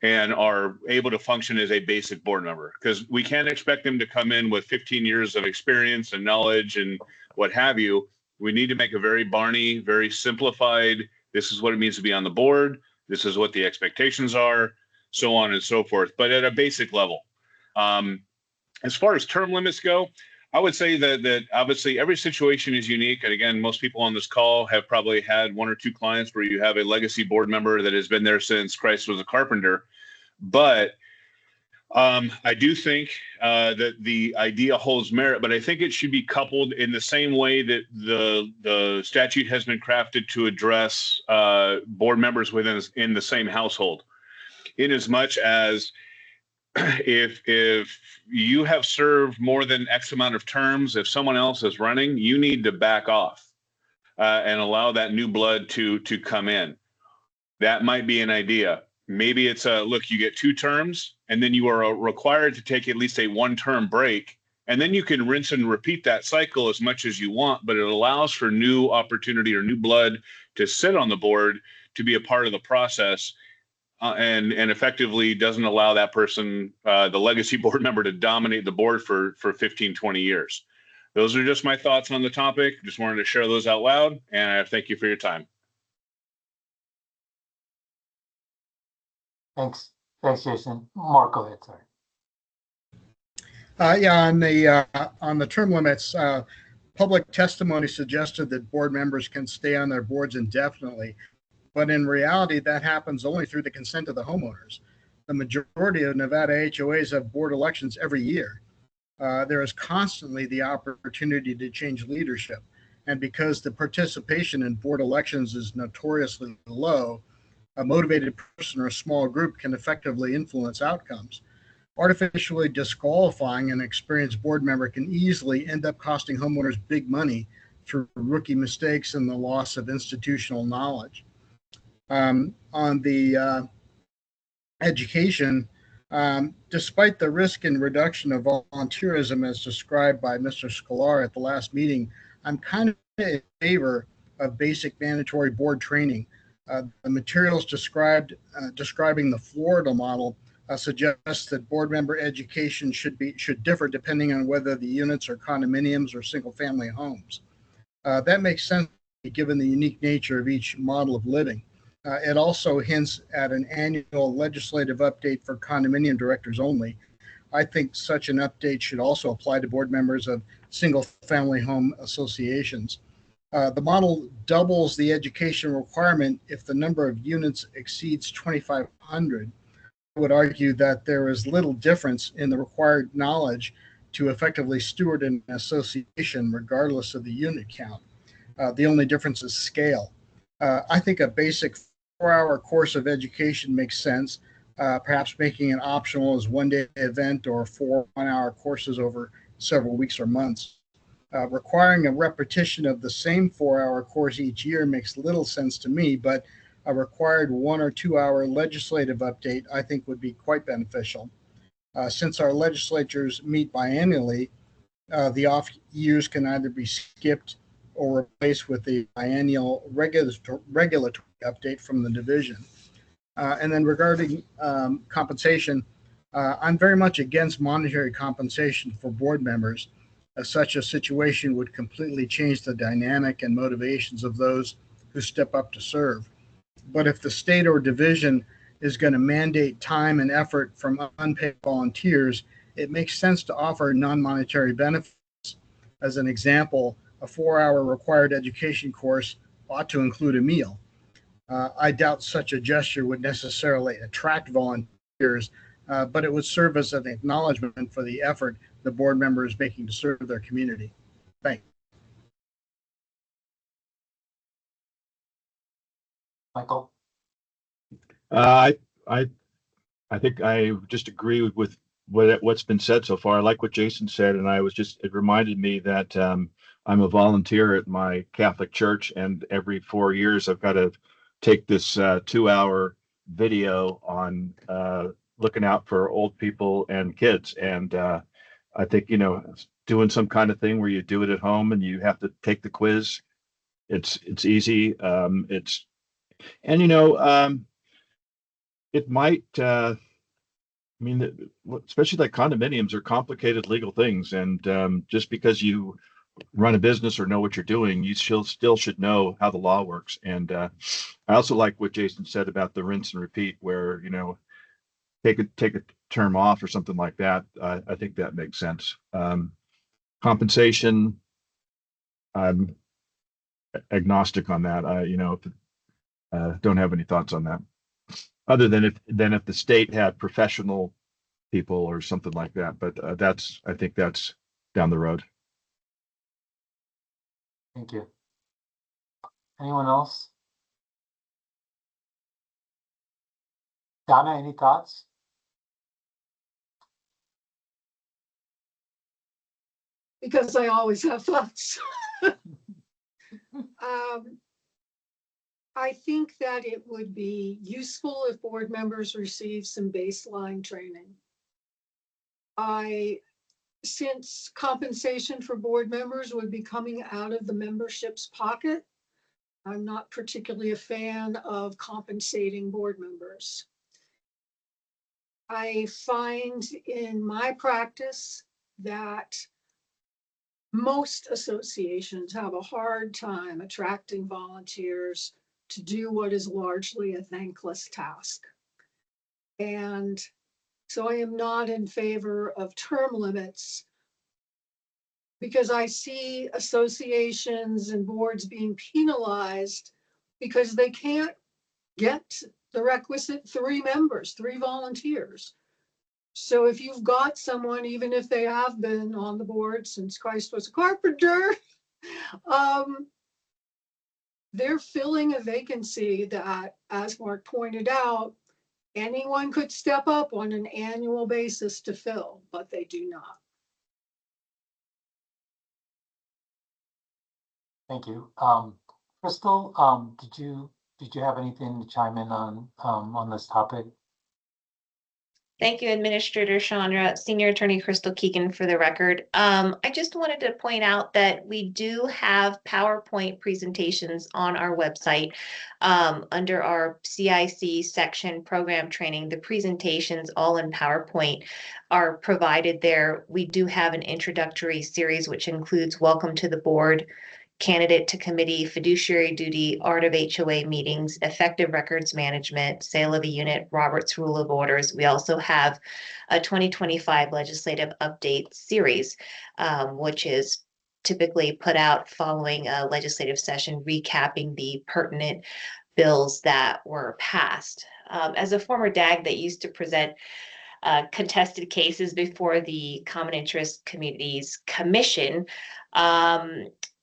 and are able to function as a basic board member. Because we can't expect them to come in with 15 years of experience and knowledge and what have you. We need to make a very Barney, very simplified, this is what it means to be on the board. This is what the expectations are, so on and so forth, but at a basic level. As far as term limits go, I would say that obviously every situation is unique. And again, most people on this call have probably had 1 or 2 clients where you have a legacy board member that has been there since Christ was a carpenter. But I do think that the idea holds merit, but I think it should be coupled in the same way that the statute has been crafted to address board members in the same household. In as much as if you have served more than X amount of terms, if someone else is running, you need to back off. and allow that new blood to come in. That might be an idea. Maybe it's look, you get 2 terms, and then you are required to take at least a 1-term break, and then you can rinse and repeat that cycle as much as you want, but it allows for new opportunity or new blood to sit on the board, to be a part of the process, and effectively doesn't allow that person, the legacy board member, to dominate the board for 15, 20 years. Those are just my thoughts on the topic. Just wanted to share those out loud, and I thank you for your time. Thanks. Thanks, Jason. Mark, go ahead, sorry. Yeah, on the term limits, public testimony suggested that board members can stay on their boards indefinitely, but in reality, that happens only through the consent of the homeowners. The majority of Nevada HOAs have board elections every year. There is constantly the opportunity to change leadership, and because the participation in board elections is notoriously low, a motivated person or a small group can effectively influence outcomes. Artificially disqualifying an experienced board member can easily end up costing homeowners big money through rookie mistakes and the loss of institutional knowledge. On the education, despite the risk and reduction of volunteerism as described by Mr. Scalar at the last meeting, I'm kind of in favor of basic mandatory board training. The materials describing the Florida model suggests that board member education should differ depending on whether the units are condominiums or single-family homes. That makes sense given the unique nature of each model of living. It also hints at an annual legislative update for condominium directors only. I think such an update should also apply to board members of single-family home associations. The model doubles the education requirement if the number of units exceeds 2,500. I would argue that there is little difference in the required knowledge to effectively steward an association regardless of the unit count. The only difference is scale. I think a basic 4-hour course of education makes sense, perhaps making it optional as one-day event or 4 one-hour courses over several weeks or months. Requiring a repetition of the same 4-hour course each year makes little sense to me, but a required 1 or 2 hour legislative update I think would be quite beneficial. Since our legislatures meet biannually, the off years can either be skipped or replaced with a biennial regulatory update from the division. And then regarding compensation, I'm very much against monetary compensation for board members, as such a situation would completely change the dynamic and motivations of those who step up to serve. But if the state or division is going to mandate time and effort from unpaid volunteers, it makes sense to offer non-monetary benefits. As an example, a 4-hour required education course ought to include a meal. I doubt such a gesture would necessarily attract volunteers, but it would serve as an acknowledgement for the effort the board member is making to serve their community. Thanks. Michael? I think I just agree with what's been said so far. I like what Jason said, and it reminded me that I'm a volunteer at my Catholic church, and every 4 years I've got to take this 2-hour video on looking out for old people and kids. And I think, doing some kind of thing where you do it at home and you have to take the quiz. It's easy. It might, especially like condominiums are complicated legal things. And just because you run a business or know what you're doing, you still should know how the law works. And I also like what Jason said about the rinse and repeat, where, take a term off or something like that. I think that makes sense. Compensation, I'm agnostic on that. Don't have any thoughts on that, other than if the state had professional people or something like that. But I think that's down the road. Thank you. Anyone else? Donna, any thoughts? Because I always have thoughts. I think that it would be useful if board members receive some baseline training. Since compensation for board members would be coming out of the membership's pocket, I'm not particularly a fan of compensating board members. I find in my practice that most associations have a hard time attracting volunteers to do what is largely a thankless task. And so I am not in favor of term limits because I see associations and boards being penalized because they can't get the requisite 3 members, 3 volunteers. So if you've got someone, even if they have been on the board since Christ was a carpenter, they're filling a vacancy that, as Mark pointed out, anyone could step up on an annual basis to fill, but they do not. Thank you. Crystal, did you have anything to chime in on this topic? Thank you, Administrator Chandra. Senior Attorney Crystal Keegan for the record. I just wanted to point out that we do have PowerPoint presentations on our website under our CIC section program training. The presentations all in PowerPoint are provided there. We do have an introductory series which includes welcome to the board, candidate to committee, fiduciary duty, art of HOA meetings, effective records management, sale of a unit, Robert's Rule of Orders. We also have a 2025 legislative update series, which is typically put out following a legislative session, recapping the pertinent bills that were passed. As a former DAG that used to present contested cases before the Common Interest Communities Commission,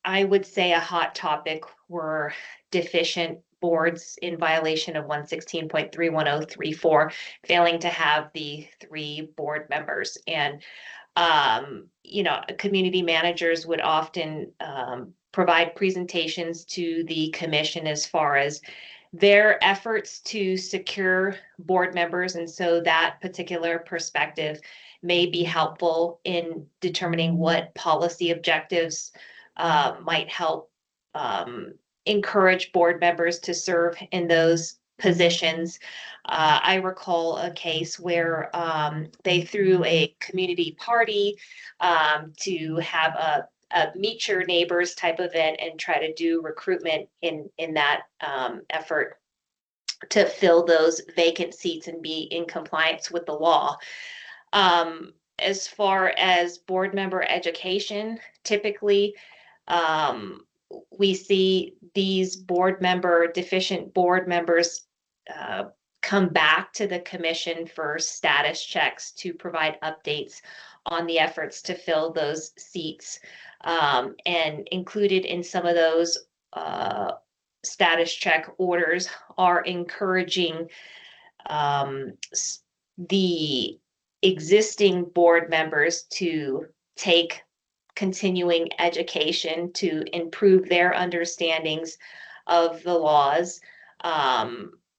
I would say a hot topic were deficient boards in violation of 116.31034, failing to have the 3 board members. And, community managers would often provide presentations to the commission as far as their efforts to secure board members. And so that particular perspective may be helpful in determining what policy objectives might help encourage board members to serve in those positions. I recall a case where they threw a community party to have a meet your neighbors type event and try to do recruitment in that effort to fill those vacant seats and be in compliance with the law. As far as board member education, typically we see these deficient board members come back to the commission for status checks to provide updates on the efforts to fill those seats. And included in some of those status check orders are encouraging the existing board members to take continuing education to improve their understandings of the laws.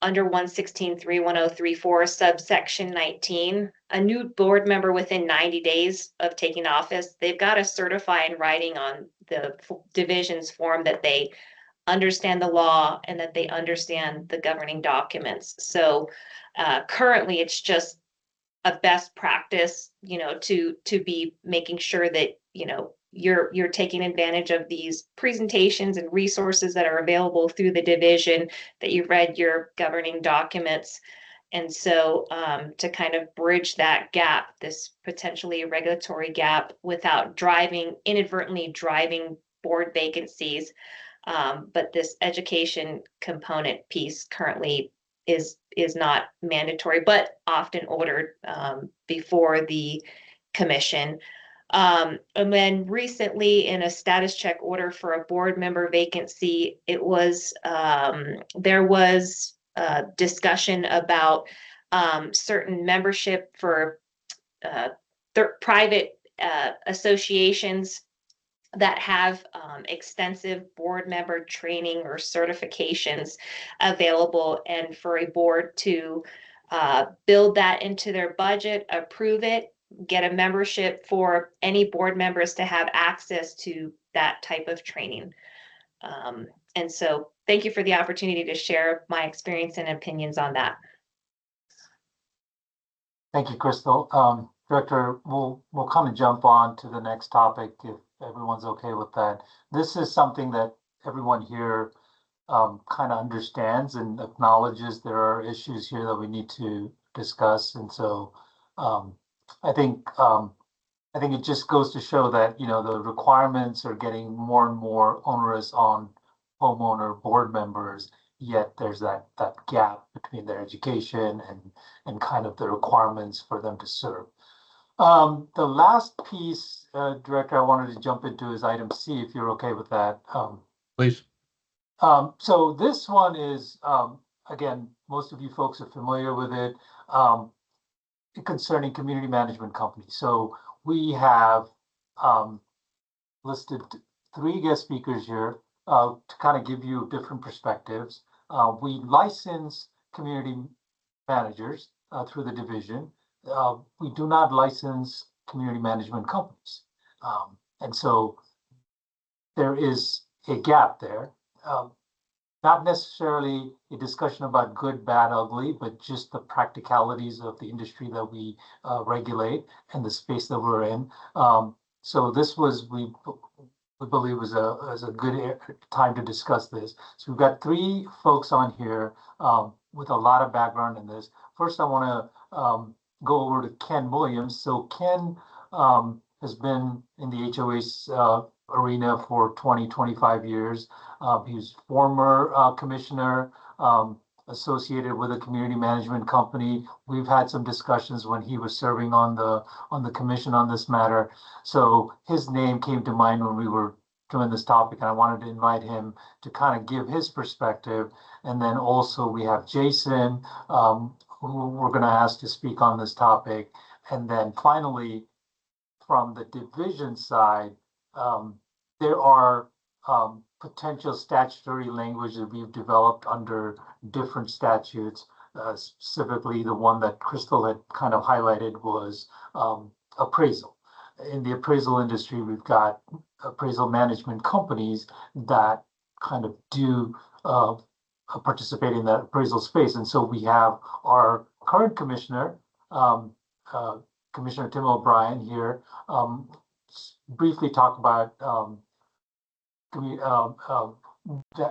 Under 116.31034 subsection 19, a new board member within 90 days of taking office, they've got to certify in writing on the division's form that they understand the law and that they understand the governing documents. So currently it's just a best practice, to be making sure that, you're taking advantage of these presentations and resources that are available through the division, that you've read your governing documents. And so to kind of bridge that gap, this potentially regulatory gap, without inadvertently driving board vacancies. But this education component piece currently is not mandatory, but often ordered before the commission. And then recently in a status check order for a board member vacancy, there was discussion about certain membership for private associations that have extensive board member training or certifications available, and for a board to build that into their budget, approve it, get a membership for any board members to have access to that type of training. And so thank you for the opportunity to share my experience and opinions on that. Thank you, Crystal. Director, we'll kind of jump on to the next topic if everyone's okay with that. This is something that everyone here kind of understands and acknowledges there are issues here that we need to discuss. And so I think it just goes to show that, you know, the requirements are getting more and more onerous on homeowner board members, yet there's that gap between their education and kind of the requirements for them to serve. The last piece, Director, I wanted to jump into is item C, if you're okay with that. Please. So this one is, again, most of you folks are familiar with it, concerning community management companies. So we have listed 3 guest speakers here to kind of give you different perspectives. We license community managers through the division. We do not license community management companies. And so there is a gap there. Not necessarily a discussion about good, bad, ugly, but just the practicalities of the industry that we regulate and the space that we're in. So this was, we believe was a good time to discuss this. So we've got 3 folks on here with a lot of background in this. First, I want to go over to Ken Williams. So Ken has been in the HOA arena for 25 years. He was former commissioner associated with a community management company. We've had some discussions when he was serving on the commission on this matter. So his name came to mind when we were doing this topic, and I wanted to invite him to kind of give his perspective. And then also we have Jason, who we're going to ask to speak on this topic. And then finally, from the division side, there are potential statutory language that we've developed under different statutes. Specifically, the one that Crystal had kind of highlighted was appraisal. In the appraisal industry, we've got appraisal management companies that kind of do participate in that appraisal space. And so we have our current commissioner, Commissioner Tim O'Brien here, briefly talk about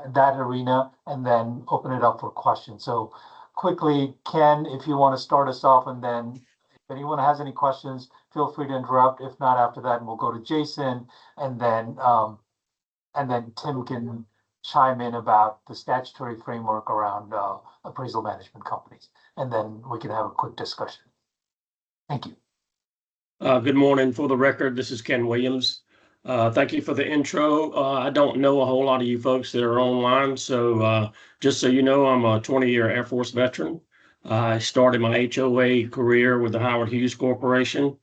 that arena and then open it up for questions. So quickly, Ken, if you want to start us off, and then if anyone has any questions, feel free to interrupt. If not, after that, we'll go to Jason, and then Tim can chime in about the statutory framework around appraisal management companies, and then we can have a quick discussion. Thank you. Good morning. For the record, this is Ken Williams. Thank you for the intro. I don't know a whole lot of you folks that are online, so just so you know, I'm a 20-year Air Force veteran. I started my HOA career with the Howard Hughes Corporation.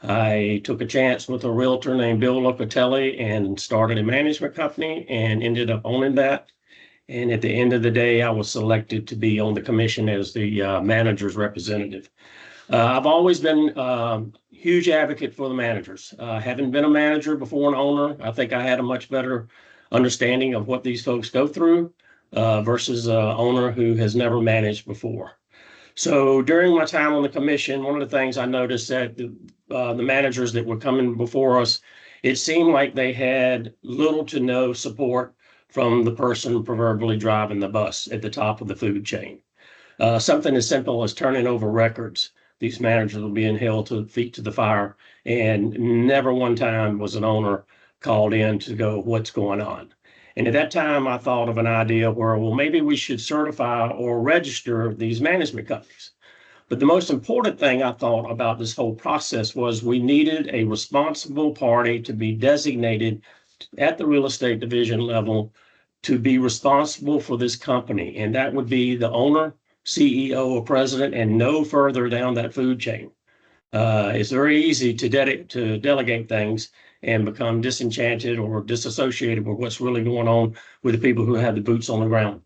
I took a chance with a realtor named Bill Locatelli and started a management company and ended up owning that. And at the end of the day, I was selected to be on the commission as the manager's representative. I've always been a huge advocate for the managers. Having been a manager before an owner, I think I had a much better understanding of what these folks go through versus an owner who has never managed before. So during my time on the commission, one of the things I noticed that the managers that were coming before us, it seemed like they had little to no support from the person proverbially driving the bus at the top of the food chain. Something as simple as turning over records. These managers were being held to feet to the fire, and never one time was an owner called in to go, what's going on? And at that time, I thought of an idea where, well, maybe we should certify or register these management companies. But the most important thing I thought about this whole process was we needed a responsible party to be designated at the real estate division level to be responsible for this company. And that would be the owner, CEO or president, and no further down that food chain. It's very easy to delegate things. and become disenchanted or disassociated with what's really going on with the people who have the boots on the ground.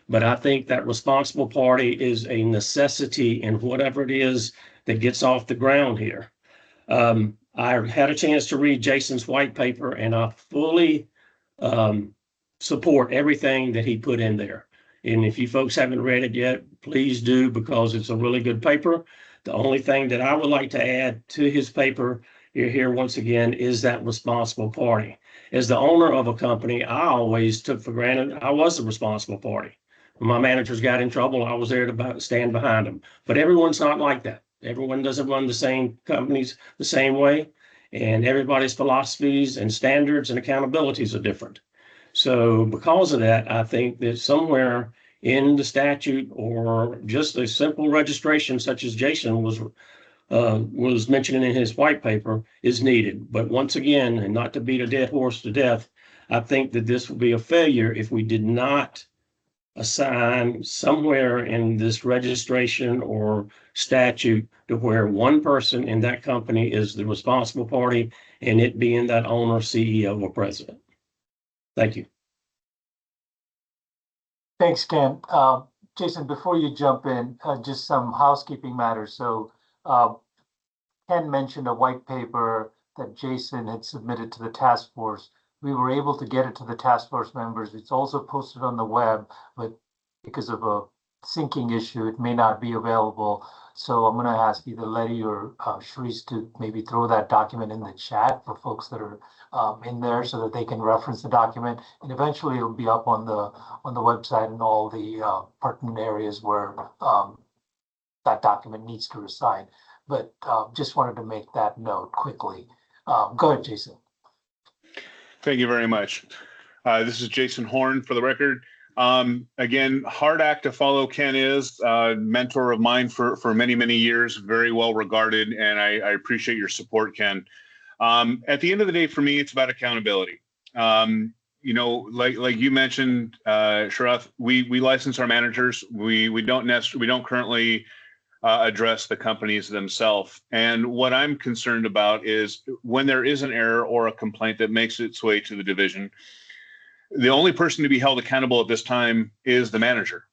But I think that responsible party is a necessity in whatever it is that gets off the ground here. I had a chance to read Jason's white paper, and I fully support everything that he put in there. And if you folks haven't read it yet, please do, because it's a really good paper. The only thing that I would like to add to his paper here once again is that responsible party. As the owner of a company, I always took for granted I was the responsible party. When my managers got in trouble, I was there to stand behind them. But everyone's not like that. Everyone doesn't run the same companies the same way, and everybody's philosophies and standards and accountabilities are different. So because of that, I think that somewhere in the statute or just a simple registration such as Jason was mentioning in his white paper is needed. But once again, and not to beat a dead horse to death, I think that this would be a failure if we did not assign somewhere in this registration or statute to where one person in that company is the responsible party, and it being that owner, CEO, or president. Thank you. Thanks, Ken. Jason, before you jump in, just some housekeeping matters. So Ken mentioned a white paper that Jason had submitted to the task force. We were able to get it to the task force members. It's also posted on the web, but because of a syncing issue, it may not be available. So I'm going to ask either Letty or Sharice to maybe throw that document in the chat for folks that are in there so that they can reference the document. And eventually it'll be up on the website and all the pertinent areas where that document needs to reside. But just wanted to make that note quickly. Go ahead, Jason. Thank you very much. This is Jason Horn for the record. Again, hard act to follow. Ken is a mentor of mine for many, many years, very well regarded, and I appreciate your support, Ken. At the end of the day, for me, it's about accountability. You know, like you mentioned, Sharath, we license our managers. We don't currently address the companies themselves. And what I'm concerned about is when there is an error or a complaint that makes its way to the division, the only person to be held accountable at this time is the manager.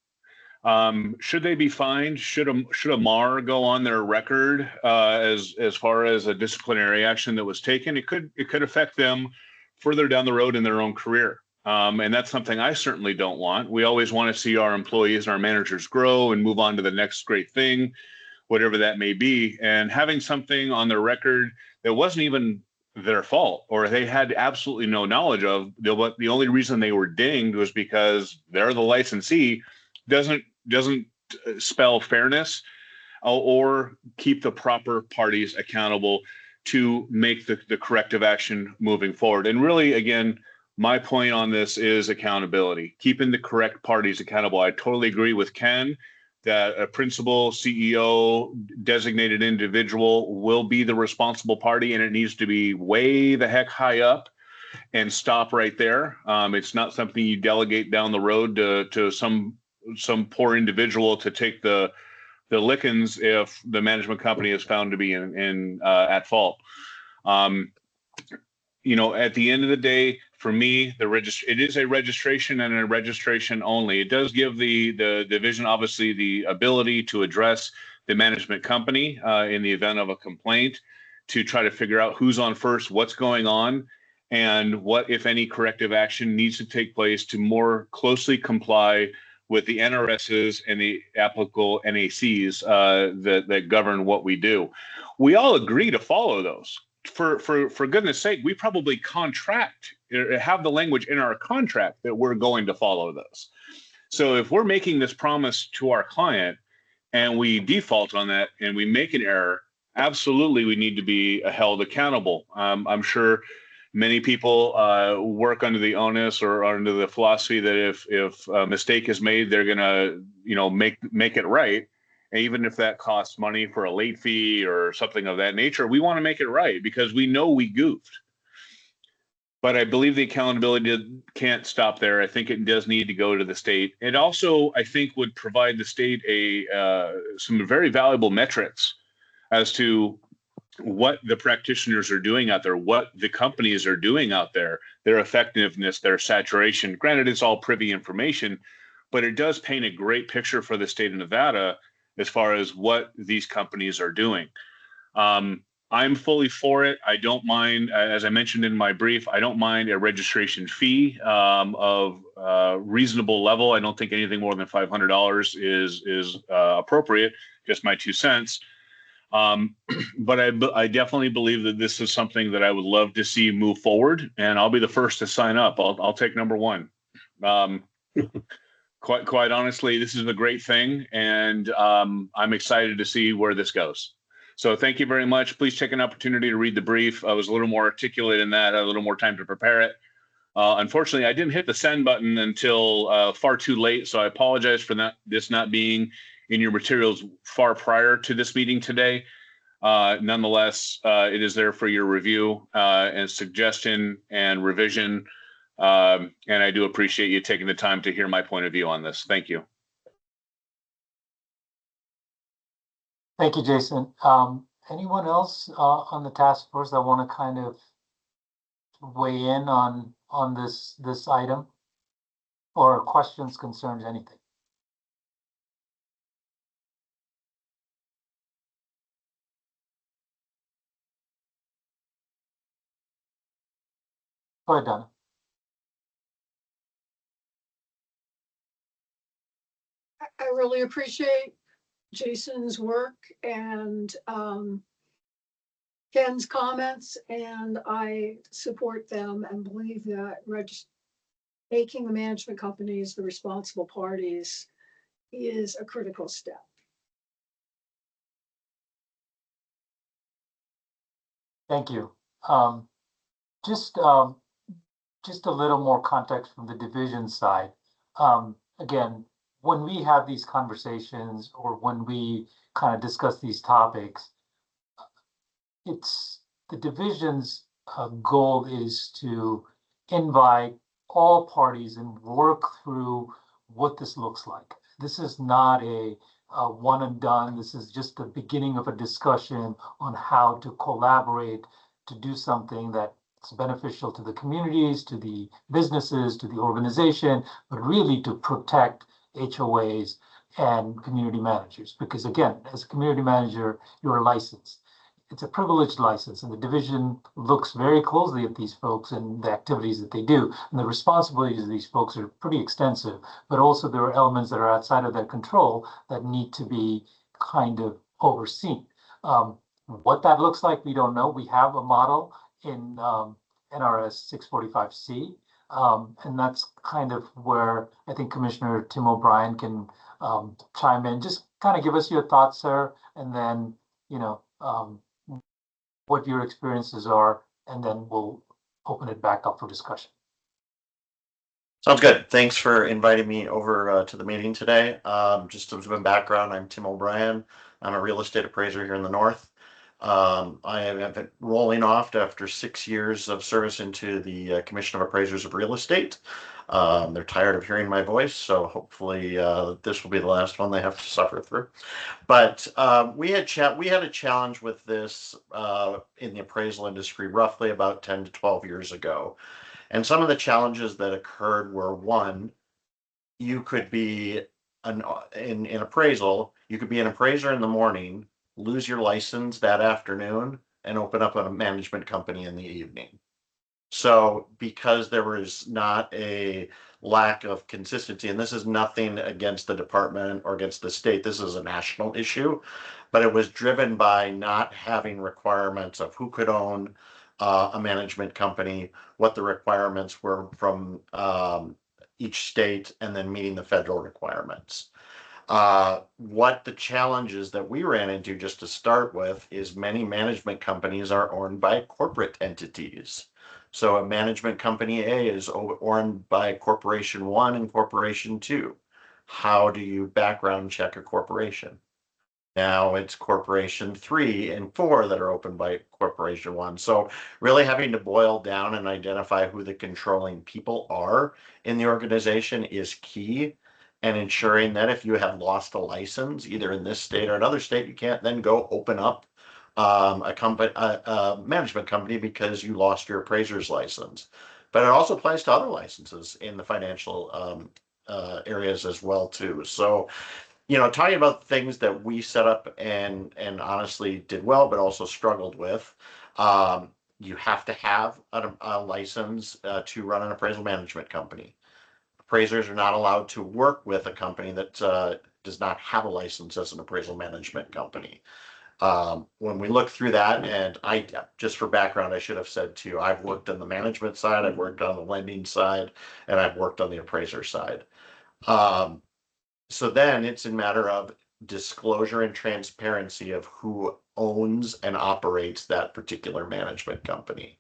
Should they be fined? Should a MAR go on their record as far as a disciplinary action that was taken? It could affect them further down the road in their own career. And that's something I certainly don't want. We always want to see our employees and our managers grow and move on to the next great thing, whatever that may be. And having something on their record that wasn't even their fault, or they had absolutely no knowledge of, the only reason they were dinged was because they're the licensee, doesn't spell fairness or keep the proper parties accountable to make the corrective action moving forward. And really, again, my point on this is accountability, keeping the correct parties accountable. I totally agree with Ken that a principal, CEO, designated individual will be the responsible party, and it needs to be way the heck high up and stop right there. It's not something you delegate down the road to some poor individual to take the lickings if the management company is found to be at fault. You know, at the end of the day, for me, it is a registration and a registration only. It does give the division obviously the ability to address the management company in the event of a complaint, to try to figure out who's on first, what's going on, and what, if any, corrective action needs to take place to more closely comply with the NRSs and the applicable NACs that govern what we do. We all agree to follow those. For goodness sake, we probably have the language in our contract that we're going to follow those. So if we're making this promise to our client and we default on that and we make an error, absolutely we need to be held accountable. I'm sure many people work under the onus or under the philosophy that if a mistake is made, they're gonna make it right. Even if that costs money for a late fee or something of that nature, we want to make it right because we know we goofed. But I believe the accountability can't stop there. I think it does need to go to the state. It also, I think, would provide the state some very valuable metrics as to what the practitioners are doing out there, what the companies are doing out there, their effectiveness, their saturation. Granted, it's all privy information, but it does paint a great picture for the state of Nevada as far as what these companies are doing. I'm fully for it. I don't mind, as I mentioned in my brief, I don't mind a registration fee of reasonable level. I don't think anything more than $500 is appropriate. Just my 2 cents. But I definitely believe that this is something that I would love to see move forward, and I'll be the first to sign up. I'll take number one. Quite honestly, this is a great thing, and I'm excited to see where this goes. So thank you very much. Please take an opportunity to read the brief. I was a little more articulate in that. I had a little more time to prepare it. Unfortunately, I didn't hit the send button until far too late, so I apologize for this not being in your materials far prior to this meeting today. Nonetheless, it is there for your review and suggestion and revision. And I do appreciate you taking the time to hear my point of view on this. Thank you. Thank you, Jason. Anyone else on the task force that want to kind of weigh in on this item, or questions, concerns, anything? Go ahead, Donna. I really appreciate Jason's work and Ken's comments, and I support them and believe that making the management companies the responsible parties is a critical step. Thank you. Just a little more context from the division side. Again, when we have these conversations or when we kind of discuss these topics, it's the division's goal is to invite all parties and work through what this looks like. This is not a one and done. This is just the beginning of a discussion on how to collaborate to do something that's beneficial to the communities, to the businesses, to the organization, but really to protect HOAs and community managers. Because again, as a community manager, you're licensed. It's a privileged license, and the division looks very closely at these folks and the activities that they do. And the responsibilities of these folks are pretty extensive, but also there are elements that are outside of their control that need to be kind of overseen. What that looks like, we don't know. We have a model in NRS 645C, and that's kind of where I think Commissioner Tim O'Brien can chime in. Just kind of give us your thoughts, sir, and then, you know, what your experiences are, and then we'll open it back up for discussion. Sounds good. Thanks for inviting me over to the meeting today. Just as a background, I'm Tim O'Brien. I'm a real estate appraiser here in the North. I have been rolling off after 6 years of service into the Commission of Appraisers of Real Estate. They're tired of hearing my voice, so hopefully this will be the last one they have to suffer through. But we had a challenge with this in the appraisal industry roughly about 10 to 12 years ago. And some of the challenges that occurred were, one, you could be in appraisal, you could be an appraiser in the morning, lose your license that afternoon, and open up a management company in the evening. So because there was not a lack of consistency, and this is nothing against the department or against the state, this is a national issue, but it was driven by not having requirements of who could own a management company, what the requirements were from each state, and then meeting the federal requirements. What the challenges that we ran into, just to start with, is many management companies are owned by corporate entities. So a management company A is owned by Corporation 1 and Corporation 2. How do you background check a corporation? Now it's Corporation 3 and 4 that are opened by Corporation 1. So really having to boil down and identify who the controlling people are in the organization is key. And ensuring that if you have lost a license, either in this state or another state, you can't then go open up a management company because you lost your appraiser's license. But it also applies to other licenses in the financial areas as well too. So, talking about things that we set up and honestly did well, but also struggled with. You have to have a license to run an appraisal management company. Appraisers are not allowed to work with a company that does not have a license as an appraisal management company. When we look through that, and just for background, I should have said too, I've worked on the management side, I've worked on the lending side, and I've worked on the appraiser side. So then it's a matter of disclosure and transparency of who owns and operates that particular management company.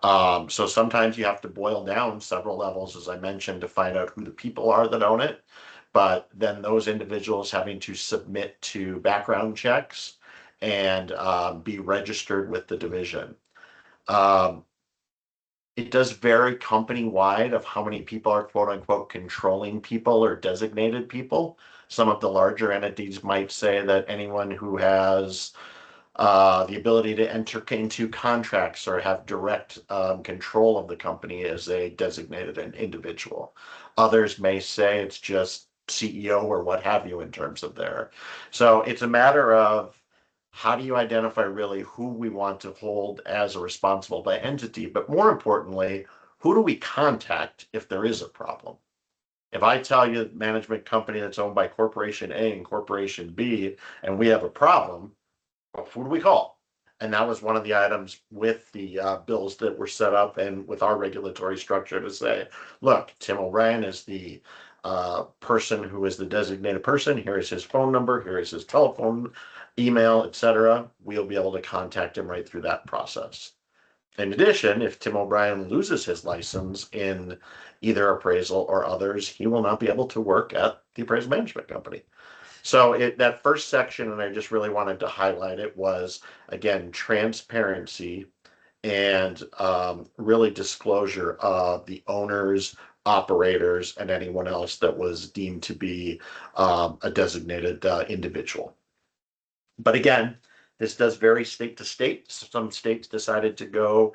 So sometimes you have to boil down several levels, as I mentioned, to find out who the people are that own it. But then those individuals having to submit to background checks and be registered with the division. It does vary company-wide of how many people are quote unquote controlling people or designated people. Some of the larger entities might say that anyone who has the ability to enter into contracts or have direct control of the company as a designated individual. Others may say it's just CEO or what have you in terms of there. So it's a matter of how do you identify really who we want to hold as a responsible entity, but more importantly, who do we contact if there is a problem? If I tell you management company that's owned by Corporation A and Corporation B, and we have a problem, who do we call? And that was one of the items with the bills that were set up and with our regulatory structure to say, look, Tim O'Brien is the person who is the designated person. Here is his phone number. Here is his telephone, email, etc. We'll be able to contact him right through that process. In addition, if Tim O'Brien loses his license in either appraisal or others, he will not be able to work at the appraisal management company. So that first section, and I just really wanted to highlight it, was, again, transparency and really disclosure of the owners, operators, and anyone else that was deemed to be a designated individual. But again, this does vary state to state. Some states decided to go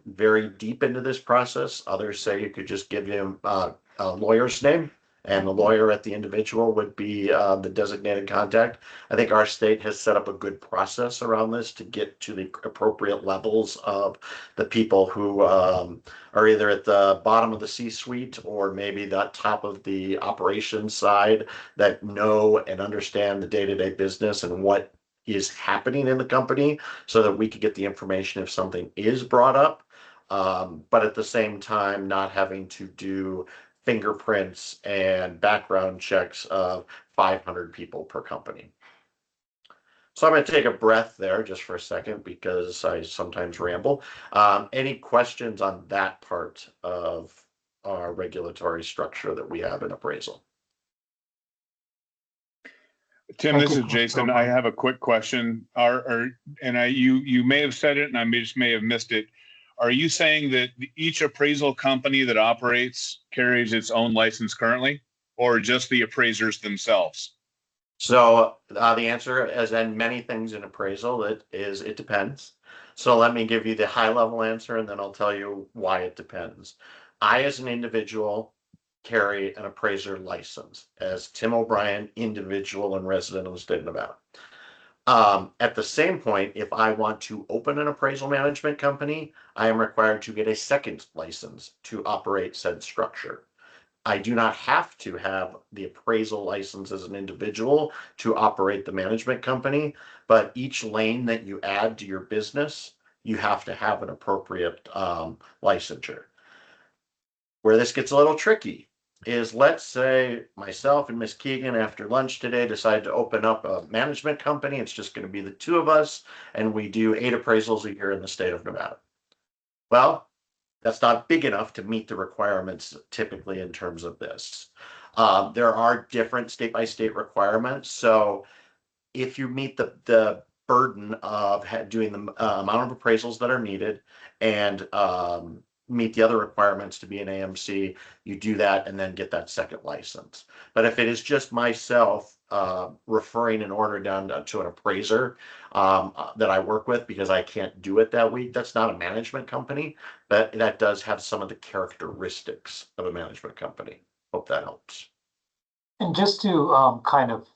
very deep into this process. Others say you could just give him a lawyer's name, and the lawyer at the individual would be the designated contact. I think our state has set up a good process around this to get to the appropriate levels of the people who are either at the bottom of the C-suite or maybe the top of the operations side that know and understand the day-to-day business and what is happening in the company so that we could get the information if something is brought up. But at the same time, not having to do fingerprints and background checks of 500 people per company. So I'm going to take a breath there just for a second because I sometimes ramble. Any questions on that part of our regulatory structure that we have in appraisal? Tim, this is Jason. I have a quick question. You may have said it and I just may have missed it. Are you saying that each appraisal company that operates carries its own license currently, or just the appraisers themselves? So the answer, as in many things in appraisal, it depends. So let me give you the high level answer and then I'll tell you why it depends. I, as an individual, carry an appraiser license as Tim O'Brien, individual and resident of the state of Nevada. At the same point, if I want to open an appraisal management company, I am required to get a second license to operate said structure. I do not have to have the appraisal license as an individual to operate the management company, but each lane that you add to your business, you have to have an appropriate licensure. Where this gets a little tricky is, let's say myself and Miss Keegan after lunch today decide to open up a management company. It's just going to be the two of us, and we do 8 appraisals a year in the state of Nevada. Well, that's not big enough to meet the requirements typically in terms of this. There are different state by state requirements. So if you meet the burden of doing the amount of appraisals that are needed and meet the other requirements to be an AMC, you do that and then get that second license. But if it is just myself referring an order down to an appraiser that I work with because I can't do it that week. That's not a management company, but that does have some of the characteristics of a management company. Hope that helps. And just to kind of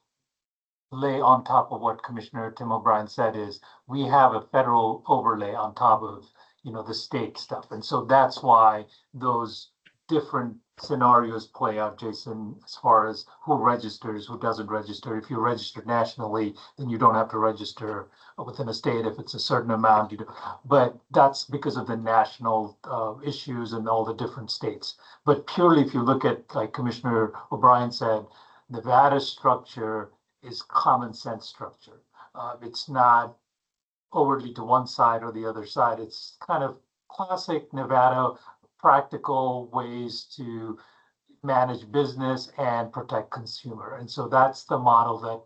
lay on top of what Commissioner Tim O'Brien said is we have a federal overlay on top of, the state stuff. And so that's why those different scenarios play out, Jason, as far as who registers, who doesn't register. If you're registered nationally, then you don't have to register within a state if it's a certain amount. But that's because of the national issues and all the different states. But purely if you look at, like Commissioner O'Brien said, Nevada's structure is common sense structure. It's not overtly to one side or the other side. It's kind of classic Nevada practical ways to manage business and protect consumer. And so that's the model that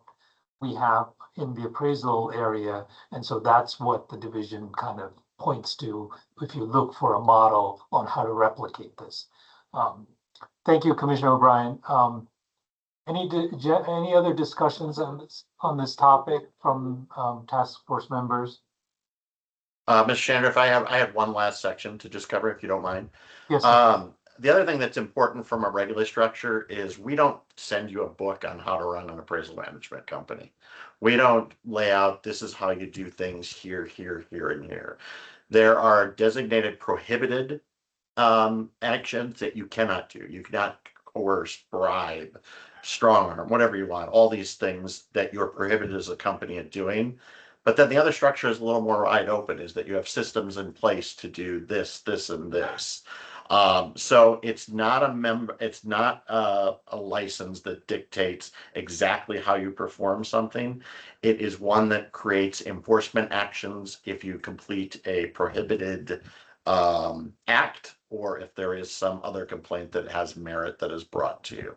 we have in the appraisal area. And so that's what the division kind of points to if you look for a model on how to replicate this. Thank you, Commissioner O'Brien. Any other discussions on this topic from task force members? Ms. Chandra, if I have one last section to just cover, if you don't mind. Yes. The other thing that's important from a regular structure is we don't send you a book on how to run an appraisal management company. We don't lay out, this is how you do things here, here, here, and here. There are designated prohibited actions that you cannot do. You cannot coerce, bribe, strong arm, whatever you want, all these things that you're prohibited as a company at doing. But then the other structure is a little more wide open, is that you have systems in place to do this, this, and this. So it's not a license that dictates exactly how you perform something. It is one that creates enforcement actions if you complete a prohibited act, or if there is some other complaint that has merit that is brought to you.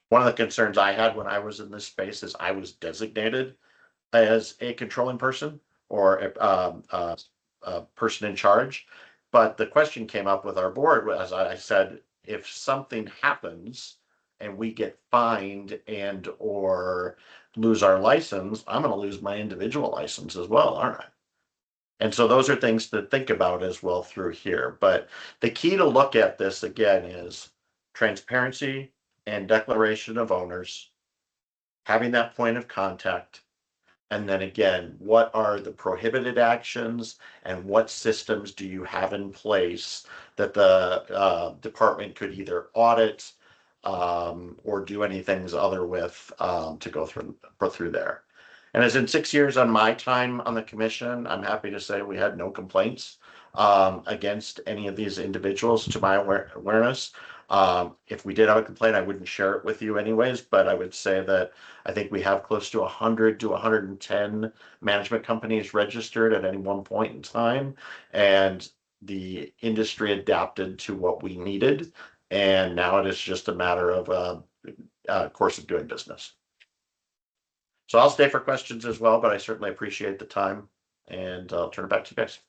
One of the concerns I had when I was in this space is I was designated as a controlling person or a person in charge. But the question came up with our board, as I said, if something happens and we get fined and or lose our license, I'm going to lose my individual license as well, aren't I? And so those are things to think about as well through here. But the key to look at this again is transparency and declaration of owners, having that point of contact. And then again, what are the prohibited actions and what systems do you have in place that the department could either audit or do anything other with to go through there. And as in 6 years on my time on the commission, I'm happy to say we had no complaints against any of these individuals to my awareness. If we did have a complaint, I wouldn't share it with you anyways, but I would say that I think we have close to 100 to 110 management companies registered at any one point in time. And the industry adapted to what we needed. And now it is just a matter of a course of doing business. So I'll stay for questions as well, but I certainly appreciate the time, and I'll turn it back to you guys.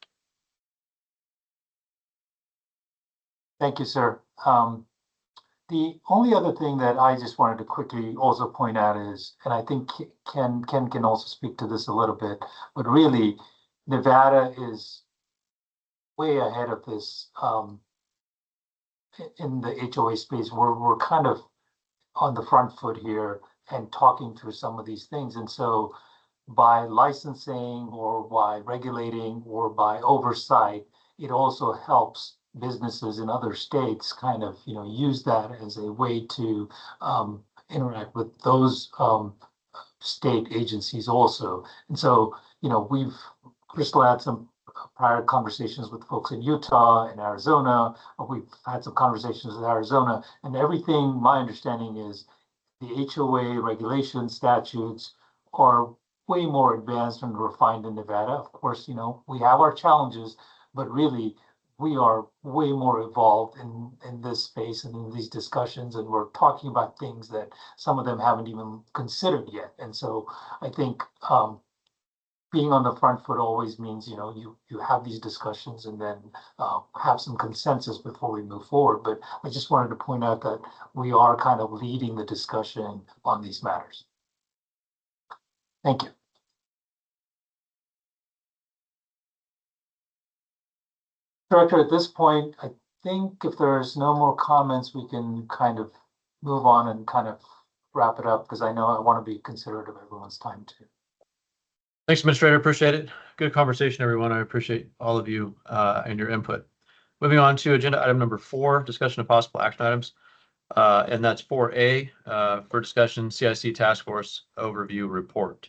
Thank you, sir. The only other thing that I just wanted to quickly also point out is, and I think Ken can also speak to this a little bit, but really Nevada is way ahead of this in the HOA space. We're kind of on the front foot here and talking through some of these things. And so by licensing or by regulating or by oversight, it also helps businesses in other states kind of, use that as a way to interact with those state agencies also. And so, Crystal had some prior conversations with folks in Utah and Arizona. We've had some conversations with Arizona, and everything, my understanding is the HOA regulation statutes are way more advanced and refined in Nevada. Of course, we have our challenges, but really we are way more evolved in this space and in these discussions, and we're talking about things that some of them haven't even considered yet. And so I think being on the front foot always means, you have these discussions and then have some consensus before we move forward. But I just wanted to point out that we are kind of leading the discussion on these matters. Thank you. Director, at this point, I think if there's no more comments, we can kind of move on and kind of wrap it up, because I know I want to be considerate of everyone's time too. Thanks, Administrator. Appreciate it. Good conversation, everyone. I appreciate all of you and your input. Moving on to agenda item number 4, discussion of possible action items. And that's 4A for discussion, CIC Task Force Overview Report.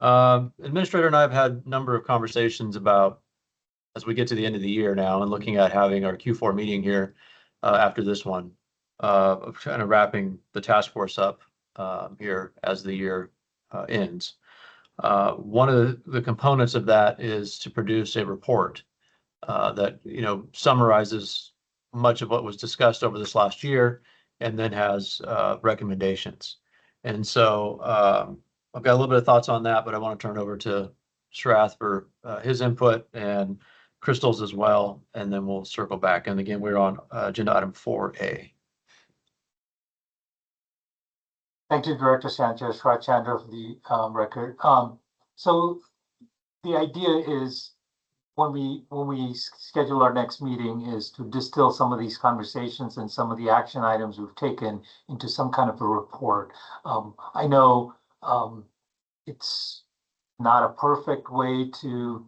Administrator and I have had a number of conversations about, as we get to the end of the year now and looking at having our Q4 meeting here after this one, kind of wrapping the task force up here as the year ends. One of the components of that is to produce a report that, summarizes much of what was discussed over this last year and then has recommendations. And so I've got a little bit of thoughts on that, but I want to turn over to Shrath for his input and Crystal's as well, and then we'll circle back. And again, we're on agenda item 4A. Thank you, Director Sanchez, Shrath Chandra, for the record. So the idea is when we schedule our next meeting is to distill some of these conversations and some of the action items we've taken into some kind of a report. I know it's not a perfect way to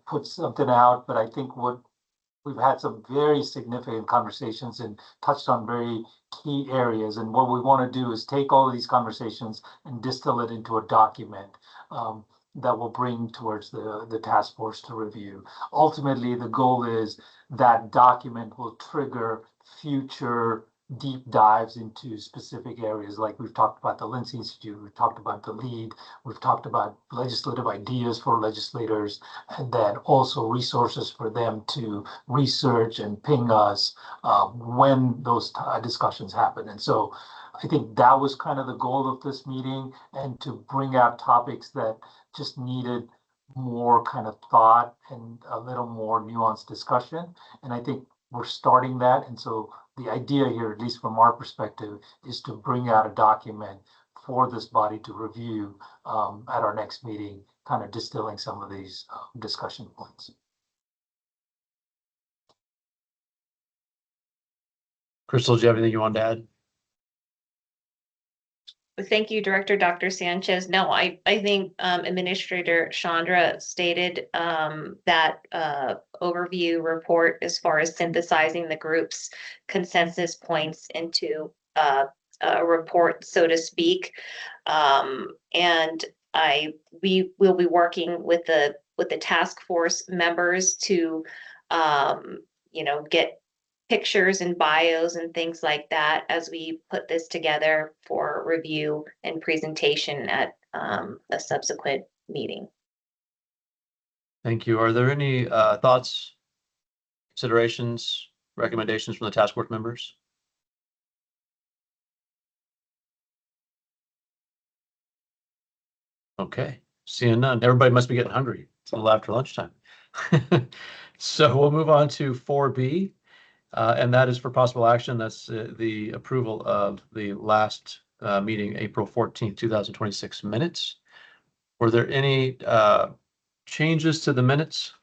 put something out, but I think we've had some very significant conversations and touched on very key areas. And what we want to do is take all of these conversations and distill it into a document that will bring towards the task force to review. Ultimately, the goal is that document will trigger future deep dives into specific areas. Like we've talked about the Lindsay Institute, we've talked about the LEAD, we've talked about legislative ideas for legislators, and then also resources for them to research and ping us when those discussions happen. And so I think that was kind of the goal of this meeting, and to bring out topics that just needed more kind of thought and a little more nuanced discussion. And I think we're starting that. And so the idea here, at least from our perspective, is to bring out a document for this body to review at our next meeting, kind of distilling some of these discussion points. Crystal, do you have anything you want to add? Thank you, Director Dr. Sanchez. No, I think Administrator Chandra stated that overview report as far as synthesizing the group's consensus points into a report, so to speak. And we will be working with the task force members to get pictures and bios and things like that as we put this together for review and presentation at a subsequent meeting. Thank you. Are there any thoughts, considerations, recommendations from the task force members? Okay, seeing none. Everybody must be getting hungry. It's a little after lunchtime. So we'll move on to 4B. And that is for possible action. That's the approval of the last meeting, April 14th, 2026 minutes. Were there any changes to the minutes?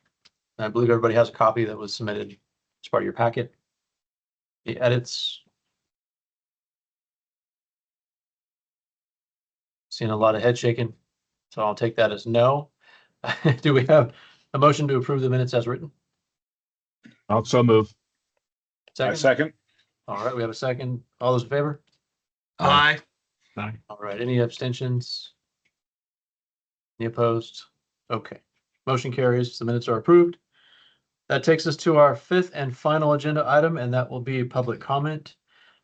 I believe everybody has a copy that was submitted as part of your packet. The edits. Seeing a lot of head shaking, so I'll take that as no. Do we have a motion to approve the minutes as written? Also move. Second. All right, we have a second. All those in favor? Aye. All right, any abstentions? Any opposed? Okay, motion carries. The minutes are approved. That takes us to our 5th and final agenda item, and that will be public comment.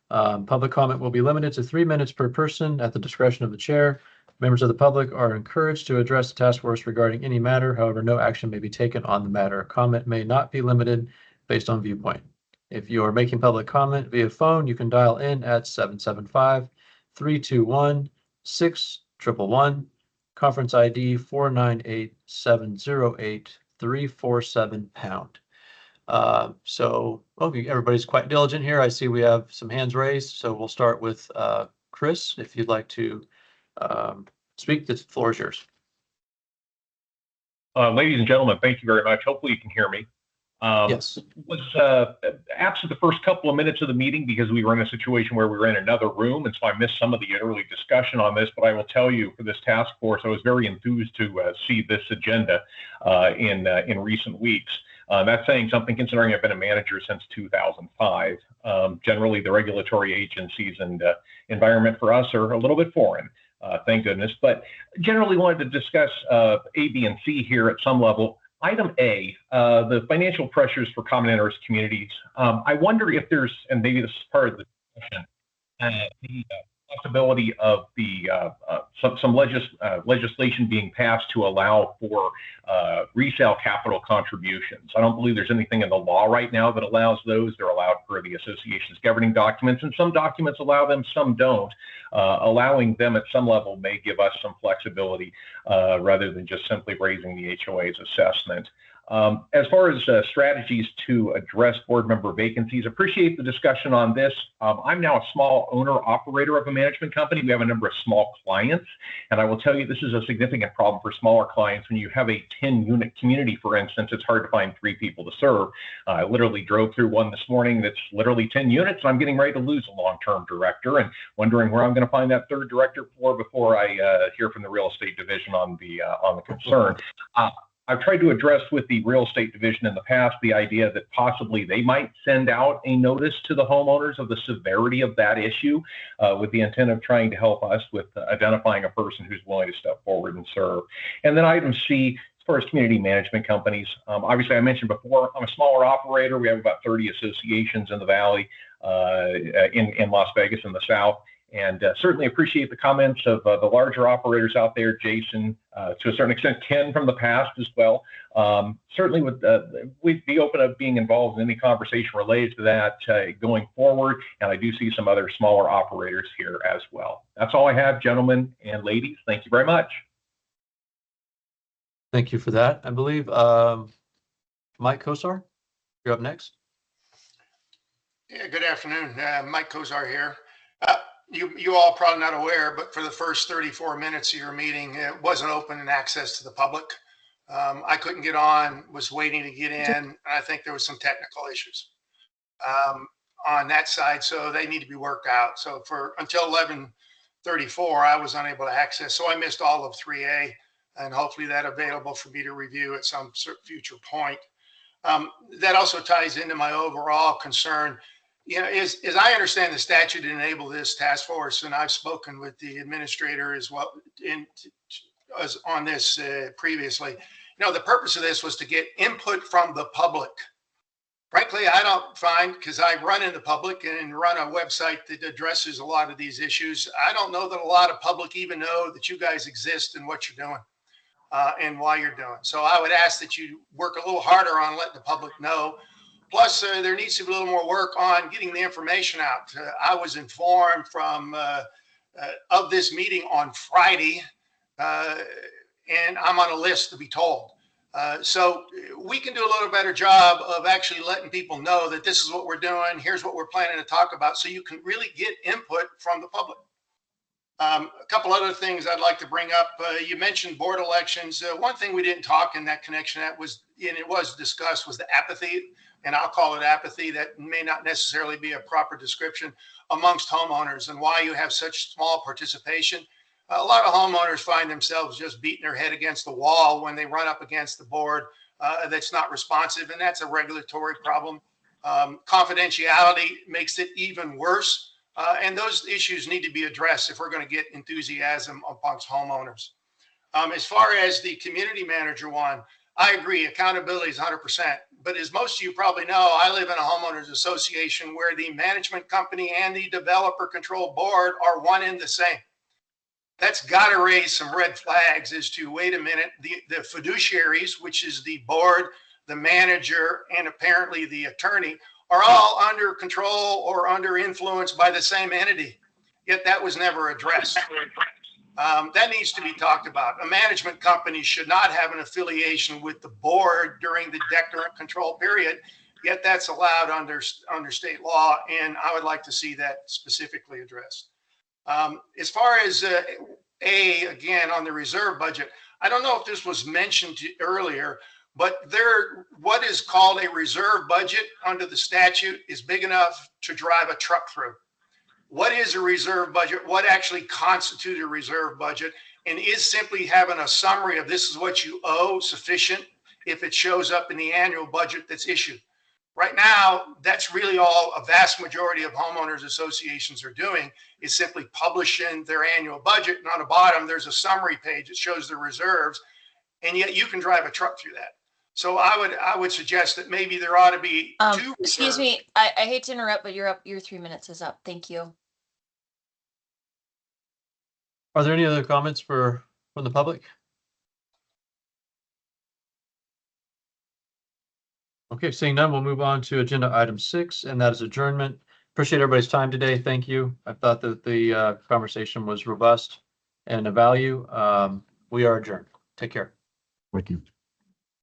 Public comment will be limited to 3 minutes per person at the discretion of the chair. Members of the public are encouraged to address the task force regarding any matter. However, no action may be taken on the matter. Comment may not be limited based on viewpoint. If you are making public comment via phone, you can dial in at 775-321-6111, conference ID 498708347#. So everybody's quite diligent here. I see we have some hands raised, so we'll start with Chris, if you'd like to speak, the floor is yours. Ladies and gentlemen, thank you very much. Hopefully you can hear me. Yes. Was absent the first couple of minutes of the meeting because we were in a situation where we were in another room, and so I missed some of the early discussion on this. But I will tell you, for this task force, I was very enthused to see this agenda in recent weeks. That's saying something, considering I've been a manager since 2005. Generally, the regulatory agencies and environment for us are a little bit foreign. Thank goodness. But generally wanted to discuss A, B, and C here at some level. Item A, the financial pressures for common interest communities. I wonder if there's, and maybe this is part of the discussion, the possibility of the some legislation being passed to allow for resale capital contributions. I don't believe there's anything in the law right now that allows those. They're allowed for the association's governing documents, and some documents allow them, some don't. Allowing them at some level may give us some flexibility rather than just simply raising the HOA's assessment. As far as strategies to address board member vacancies, appreciate the discussion on this. I'm now a small owner-operator of a management company. We have a number of small clients, and I will tell you this is a significant problem for smaller clients. When you have a 10-unit community, for instance, it's hard to find 3 people to serve. I literally drove through one this morning that's literally 10 units, and I'm getting ready to lose a long-term director and wondering where I'm going to find that 3rd director before I hear from the real estate division on the concern. I've tried to address with the real estate division in the past the idea that possibly they might send out a notice to the homeowners of the severity of that issue with the intent of trying to help us with identifying a person who's willing to step forward and serve. And then item C, as far as community management companies, obviously I mentioned before, I'm a smaller operator. We have about 30 associations in the Valley, in Las Vegas in the South. And certainly appreciate the comments of the larger operators out there, Jason, to a certain extent, Ken from the past as well. Certainly we'd be open to being involved in any conversation related to that going forward. And I do see some other smaller operators here as well. That's all I have, gentlemen and ladies. Thank you very much. Thank you for that. I believe Mike Kosar, you're up next. Yeah, good afternoon. Mike Kozar here. You all probably not aware, but for the first 34 minutes of your meeting, it wasn't open and access to the public. I couldn't get on, was waiting to get in, and I think there was some technical issues on that side, so they need to be worked out. So until 11:34, I was unable to access, so I missed all of 3A, and hopefully that available for me to review at some future point. That also ties into my overall concern. You know, as I understand the statute to enable this task force, and I've spoken with the administrator as well on this previously, you know, the purpose of this was to get input from the public. Frankly, I don't find, because I run in the public and run a website that addresses a lot of these issues, I don't know that a lot of public even know that you guys exist and what you're doing and why you're doing. So I would ask that you work a little harder on letting the public know. Plus, there needs to be a little more work on getting the information out. I was informed of this meeting on Friday, and I'm on a list to be told. So we can do a little better job of actually letting people know that this is what we're doing. Here's what we're planning to talk about, so you can really get input from the public. A couple other things I'd like to bring up. You mentioned board elections. One thing we didn't talk in that connection that was, and it was discussed, was the apathy, and I'll call it apathy. That may not necessarily be a proper description amongst homeowners, and why you have such small participation. A lot of homeowners find themselves just beating their head against the wall when they run up against the board that's not responsive, and that's a regulatory problem. Confidentiality makes it even worse. And those issues need to be addressed if we're going to get enthusiasm amongst homeowners. As far as the community manager one, I agree, accountability is 100%. But as most of you probably know, I live in a homeowners association where the management company and the developer control board are one and the same. That's got to raise some red flags as to, wait a minute, the fiduciaries, which is the board, the manager, and apparently the attorney, are all under control or under influence by the same entity. Yet that was never addressed. That needs to be talked about. A management company should not have an affiliation with the board during the declarant control period, yet that's allowed under state law, and I would like to see that specifically addressed. As far as A, again, on the reserve budget, I don't know if this was mentioned earlier, but what is called a reserve budget under the statute is big enough to drive a truck through. What is a reserve budget? What actually constitutes a reserve budget? And is simply having a summary of this is what you owe sufficient if it shows up in the annual budget that's issued? Right now, that's really all a vast majority of homeowners associations are doing, is simply publishing their annual budget. And on the bottom, there's a summary page that shows the reserves, and yet you can drive a truck through that. So I would suggest that maybe there ought to be two. Excuse me, I hate to interrupt, but you're up. Your 3 minutes is up. Thank you. Are there any other comments from the public? Okay, seeing none, we'll move on to agenda item 6, and that is adjournment. Appreciate everybody's time today. Thank you. I thought that the conversation was robust and of value. We are adjourned. Take care. Thank you.